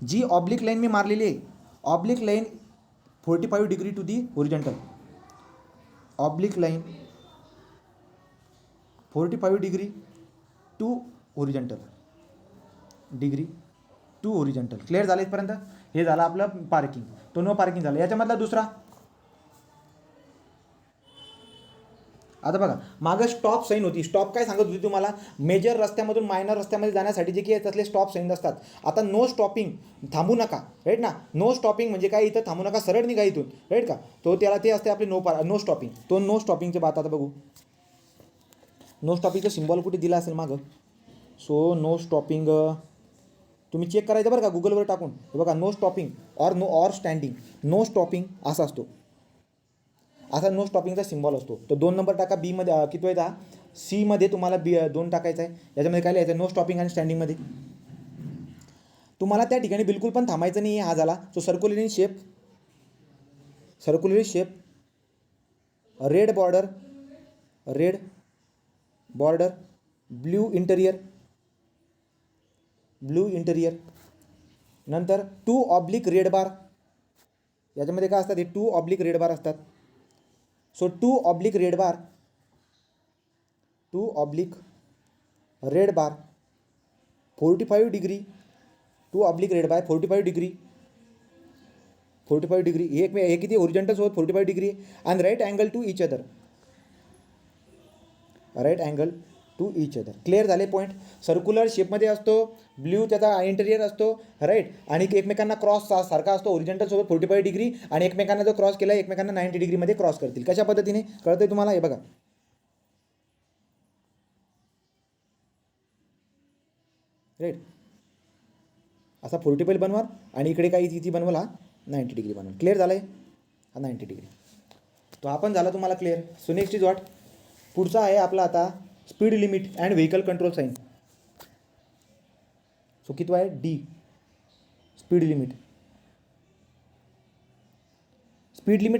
जी ऑब्लिक लाईन मी मारलेली आहे, oblique line 45 degree to the horizontal, oblique line 45 degree to horizontal, clear झालं इथपर्यंत. हे झालं आपलं पार्किंग, तो नो पार्किंग झालं. याच्यामधला दुसरा, आता बघा मागं स्टॉप साईन होती. स्टॉप काय सांगत होती तुम्हाला, मेजर रस्त्यामधून मायनर रस्त्यामध्ये जाण्यासाठी जे काही असले स्टॉप साईन असतात. आता नो स्टॉपिंग, थांबू नका, राईट ना. नो स्टॉपिंग म्हणजे काय, इथं थांबू नका, सरळ निघा इथून, राईट का. तो त्याला ते असते आपले नो स्टॉपिंग. तो नो स्टॉपिंगचे बात आता बघू. नो स्टॉपिंगचं सिम्बॉल कुठे दिला असेल मागं. सो नो स्टॉपिंग तुम्ही चेक करायचं बरं का गुगलवर टाकून. हे बघा no stopping or standing, no stopping असा असतो, असा नो स्टॉपिंगचा सिम्बॉल असतो. तो 2 नंबर टाका. बी मध्ये किती आहे, सी मध्ये तुम्हाला 2 टाकायचं आहे. याच्यामध्ये काय लिहायचं, नो स्टॉपिंग आणि स्टँडिंगमध्ये. तुम्हाला त्या ठिकाणी बिलकुल पण थांबायचं नाही आहे. हा झाला. So circular in shape, red border blue interior, नंतर 2 ऑब्लिक रेड बार. याच्यामध्ये काय असतात, हे 2 ऑब्लिक रेड बार असतात. So 2 oblique red bar 45 degree, 2 oblique red bar 45 degree, हे किती ओरिजेंटल सोबत 45 डिग्री आणि right angle to each other, clear झाले पॉईंट. सर्क्युलर शेपमध्ये असतो, ब्ल्यू त्याचा इंटेरियर असतो, राईट, आणि एकमेकांना क्रॉस सारखा असतो ओरिजेंटल सोबत 45 डिग्री, आणि एकमेकांना जो क्रॉस केला एकमेकांना 90 डिग्रीमध्ये क्रॉस करतील. कशा पद्धतीने कळतंय तुम्हाला, हे बघा. राईट, असा 45 बनवा आणि इकडे काही तिथे बनवल, हा 90 डिग्री बनवल. क्लिअर झालं आहे, हा 90 डिग्री. तो आपण झाला तुम्हाला clear. So next is what, पुढचा आहे आपला आता speed limit and vehicle control sign. So किती आहे, डी, स्पीड लिमिट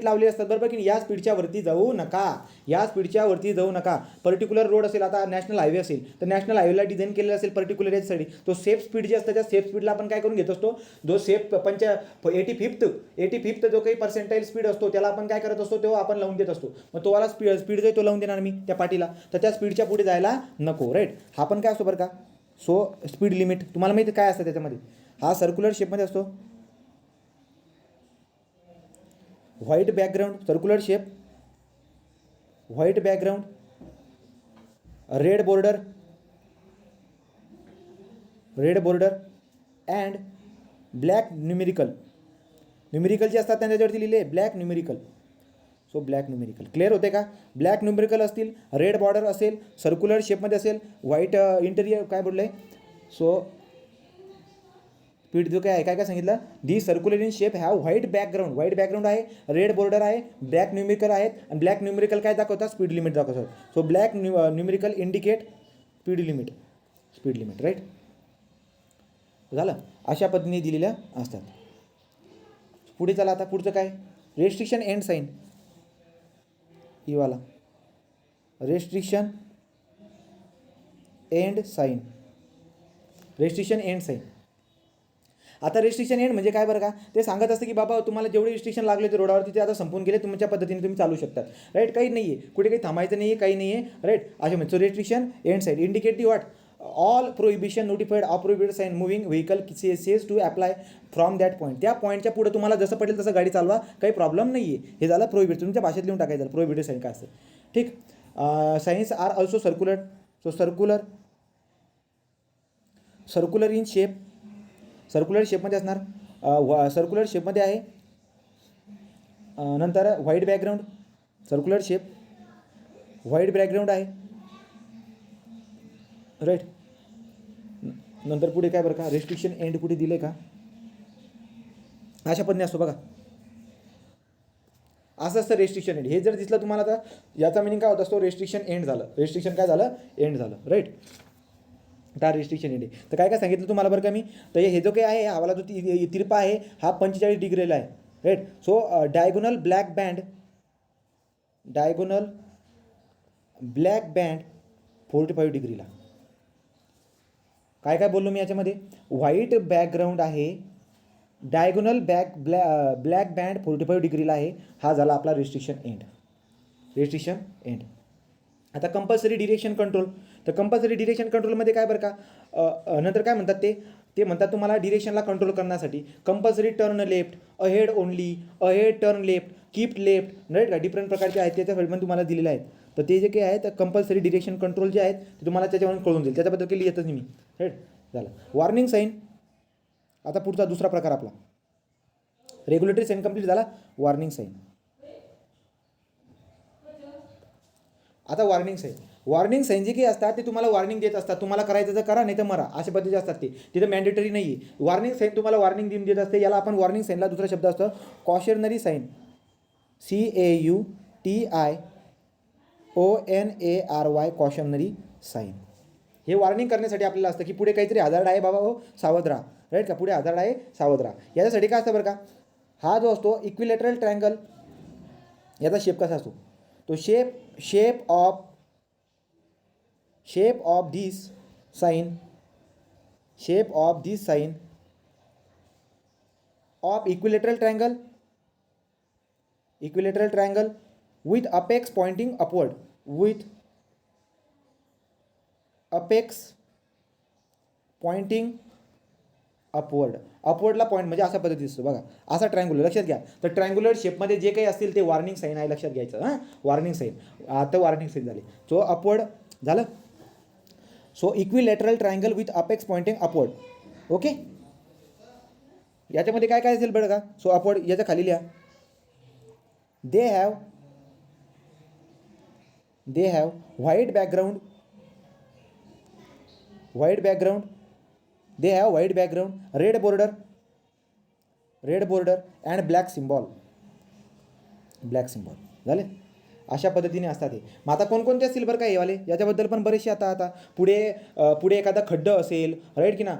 लावली असतात बरोबर की या स्पीडच्या वरती जाऊ नका. पर्टिक्युलर रोड असेल, आता नॅशनल हायवे असेल तर नॅशनल हायवेला डिझाईन केलेलं असेल पर्टिक्युलर याच्यासाठी. तो सेफ स्पीड जे असतं त्या सेफ स्पीडला आपण काय करून घेत असतो, जो सेफ 85th जो काही पर्सेंटाईल स्पीड असतो त्याला आपण काय करत असतो, तो आपण लावून देत असतो. मग तो वाला स्पीड जो तो लावून देणार मी त्या पाटीला, तर त्या स्पीडच्या पुढे जायला नको, राईट. हा पण काय असतो बरं का. सो स्पीड लिमिट तुम्हाला माहिती काय असतं त्याच्यामध्ये, हा सर्क्युलर शेपमध्ये असतो. White background, circular shape, white background, red border and black numerical जे असतात त्याच्यावरती लिहिले black numerical. So black numerical clear होते का. ब्लॅक न्यूमेरिकल असतील, रेड बॉर्डर असेल, सर्क्युलर शेपमध्ये असेल, व्हाईट इंटेरियर काय बोललं आहे. सो स्पीड जो काय आहे काय सांगितलं, the circular in shape have white background आहे, रेड बॉर्डर आहे, ब्लॅक न्यूमेरिकल आहेत, आणि ब्लॅक न्यूमेरिकल काय दाखवतात, स्पीड लिमिट दाखवतात. So black numerical indicate speed limit, right. झालं, अशा पद्धतीने दिलेल्या असतात. पुढे चला, आता पुढचं काय, रेस्ट्रिक्शन एंड साईन. ही वाला रेस्ट्रिक्शन एंड साईन. आता रेस्ट्रिक्शन एंड म्हणजे काय बरं का, ते सांगत असतं की बाबा तुम्हाला जेवढे रिस्ट्रिक्शन लागले ते रोडावरती ते आता संपून गेले, तुमच्या पद्धतीने तुम्ही चालू शकतात. राईट, काही नाही आहे, कुठे काही थांबायचं नाही आहे, काही नाही आहे. राईट, असे म्हणजे सो रेस्ट्रिक्शन एंड साईड indicate the what, all prohibition notified of prohibited sign moving vehicle says to apply from that point. त्या पॉईंटच्या पुढे तुम्हाला जसं पडेल तसं गाडी चालवा, काही प्रॉब्लेम नाही आहे. हे झालं प्रोहिबिट, तुमच्या भाषेत लिहून टाकायचं प्रोहिबिटेड साईन काय असतं. ठीक. Signs are also circular. So circular in shape, circular शेपमध्ये असणार, सर्क्युलर शेपमध्ये आहे. नंतर white background, circular shape white background आहे. राईट. नंतर पुढे काय बरं का, रेस्ट्रिक्शन एंड कुठे दिले का, अशा पद्धतीने असतो बघा, असं असतं रेस्ट्रिक्शन एंड. हे जर दिसलं तुम्हाला तर याचा मिनिंग काय होत असतो, रेस्ट्रिक्शन एंड झालं, रेस्ट्रिक्शन काय झालं, एंड झालं. राईट, त्या रेस्ट्रिक्शन एंड. तर काय काय सांगितलं तुम्हाला बरं का मी, तर हे जो काही आहे हवाला जो तिरपा आहे हा 45 डिग्रीला आहे. Right. So diagonal black band 45 डिग्रीला. काय काय बोललो मी याच्यामध्ये, व्हाईट बॅकग्राऊंड आहे, डायगोनल ब्लॅक बँड 45 डिग्रीला आहे. हा झाला आपला रेस्ट्रिक्शन एंड. आता कंपल्सरी डिरेक्शन कंट्रोल. तर कंपल्सरी डिरेक्शन कंट्रोलमध्ये काय बरं का, नंतर काय म्हणतात ते म्हणतात तुम्हाला डिरेक्शनला कंट्रोल करण्यासाठी compulsory turn left, ahead only, ahead turn left, keep left. Right का, डिफरंट प्रकारचे आहेत त्याच्या फील्डमध्ये तुम्हाला दिलेले आहेत. तर ते जे काही आहेत कंपल्सरी डिरेक्शन कंट्रोल जे आहेत ते तुम्हाला त्याच्यावरून कळून जाईल, त्याच्याबद्दल काही लिहितच नाही मी. राईट, झालं. Warning sign. आता पुढचा दुसरा प्रकार आपला रेग्युलेटरी साईन कंप्लीट झाला. Warning sign. आता वॉर्निंग साईन जे काही असतात ते तुम्हाला वॉर्निंग देत असतात, तुम्हाला करायचं तर करा, नाही तर मरा, अशा पद्धतीचे असतात ते. तिथं मॅन्डेटरी नाही आहे. वॉर्निंग साईन तुम्हाला वॉर्निंग देत असते. याला आपण वॉर्निंग साईनला दुसरा शब्द असतं cautionary sign, CAUTIONARY, cautionary sign. हे वॉर्निंग करण्यासाठी आपल्याला असतं की पुढे काहीतरी हजार्ड आहे बाबा, हो सावध राहा. राईट का, पुढे हजार्ड आहे सावध राहा. याच्यासाठी काय असतं बरं का, हा जो असतो इक्विलॅटरल ट्रायंगल, याचा शेप कसा असतो, तो shape of this sign of equilateral triangle with apex pointing upward, अपवर्डला पॉईंट म्हणजे असा पद्धती दिसतो बघा, असा ट्रायंगुलर. लक्षात घ्या. तर ट्रायंगुलर शेपमध्ये जे काही असतील ते वॉर्निंग साईन आहे, लक्षात घ्यायचं. हां, वॉर्निंग साईन. आता वॉर्निंग साईन झाले. सो अपवर्ड झालं. So equilateral triangle with apex pointing upward. Okay. याच्यामध्ये काय काय असेल बरं का, सो अपवर्ड याच्या खाली लिहा. They have white background, they have white background, red border and black symbol. झाले. अशा पद्धतीने असतात हे. मग आता कोणकोणते असतील बरं का हे वाले, याच्याबद्दल पण बरेचसे आता पुढे एखादा खड्डं असेल, राईट की ना,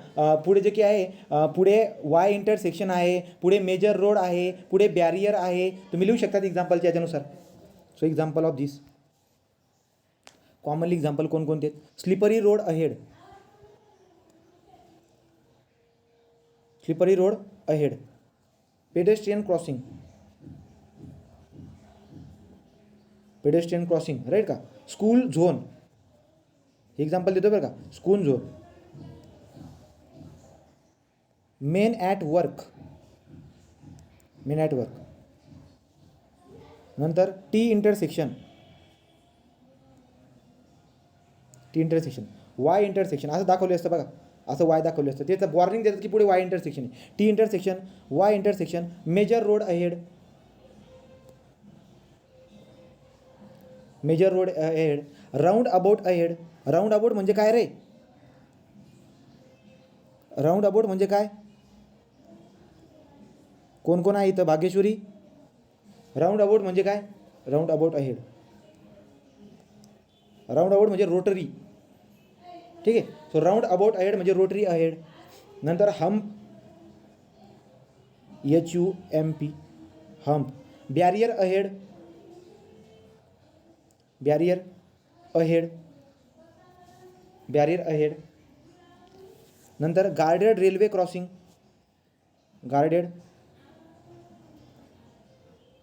पुढे जे की आहे, पुढे वाय इंटरसेक्शन आहे, पुढे मेजर रोड आहे, पुढे बॅरियर आहे. तुम्ही लिहू शकतात एक्झाम्पलच्या याच्यानुसार. So example of this, commonly example कोणकोणते, slippery road ahead, pedestrian crossing, right का, स्कूल झोन, एक्झाम्पल देतो बरं का, school zone, men at work, नंतर टी इंटरसेक्शन, वाय इंटरसेक्शन असं दाखवले असतं बघा, असं वाय दाखवले असतं. त्याचं वॉर्निंग देतात की पुढे वाय इंटरसेक्शन आहे. T intersection, Y intersection, major road ahead, round about ahead. Round about म्हणजे काय रे, कोण कोण आहे इथं, भाग्यश्वरी. राऊंड अबाउट म्हणजे काय, राऊंड अबाउट अहेड म्हणजे रोटरी. ठीक आहे. सो राऊंड अबाउट अहेड म्हणजे रोटरी अहेड. नंतर hump, HUMP, hump. Barrier ahead. नंतर guarded railway crossing, guarded,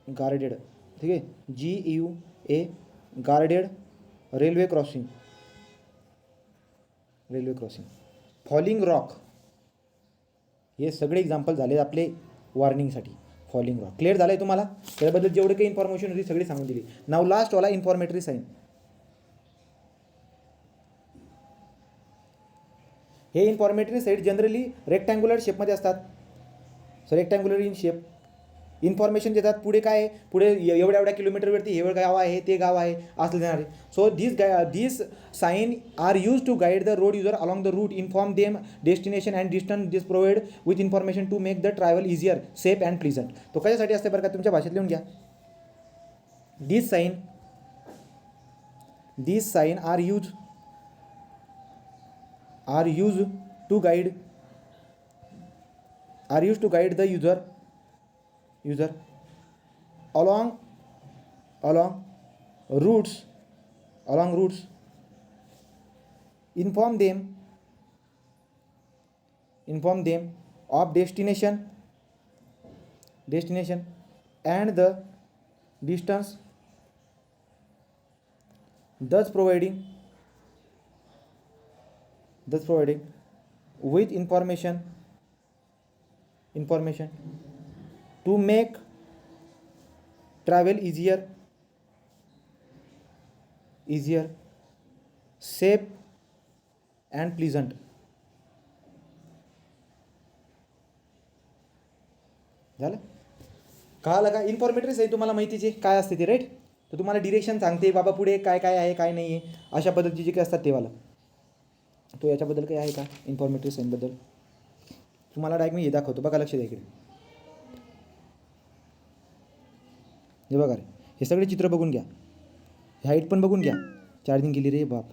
guarded, ठीक आहे, GUA, guarded railway crossing, railway crossing, falling rock, हे सगळे एक्झाम्पल झाले आपले वॉर्निंगसाठी. फॉलिंग रॉक क्लिअर झालं आहे तुम्हाला. त्याबद्दल जेवढे काही इन्फॉर्मेशन होती सगळी सांगून दिली. नाव लास्टवाला इन्फॉर्मेटरी साईन. हे इन्फॉर्मेटरी साईट जनरली रेक्टँग्युलर शेपमध्ये असतात. So rectangular in shape information देतात. पुढे काय आहे, पुढे एवढ्या एवढ्या किलोमीटरवरती हे गाव आहे, ते गाव आहे असं देणार आहे. So this sign are use to guide the road user along the route, inform them destination and distance, this provide with information to make the travel easier, safe and pleasant. तो कशासाठी असते बरं का, तुमच्या भाषेत लिहून घ्या. This sign are use to guide the user along routes, inform them of destination and the distance, thus providing with information to make travel easier, safe and pleasant. झालं कळालं का. इन्फॉर्मेटरी आहे तुम्हाला माहितीचे काय असते ते, राईट. तर तुम्हाला डिरेक्शन सांगते बाबा पुढे काय काय आहे काय नाही आहे अशा पद्धतीचे जे काही असतात तेवाला. तो याच्याबद्दल काही आहे का इन्फॉर्मेटरी साईनबद्दल तुम्हाला डायरेक्ट मी हे दाखवतो बघा, लक्ष द्या इकडे. हे बघा रे, हे सगळे चित्र बघून घ्या, हाईट पण बघून घ्या. चार्जिंग केली रे बाप.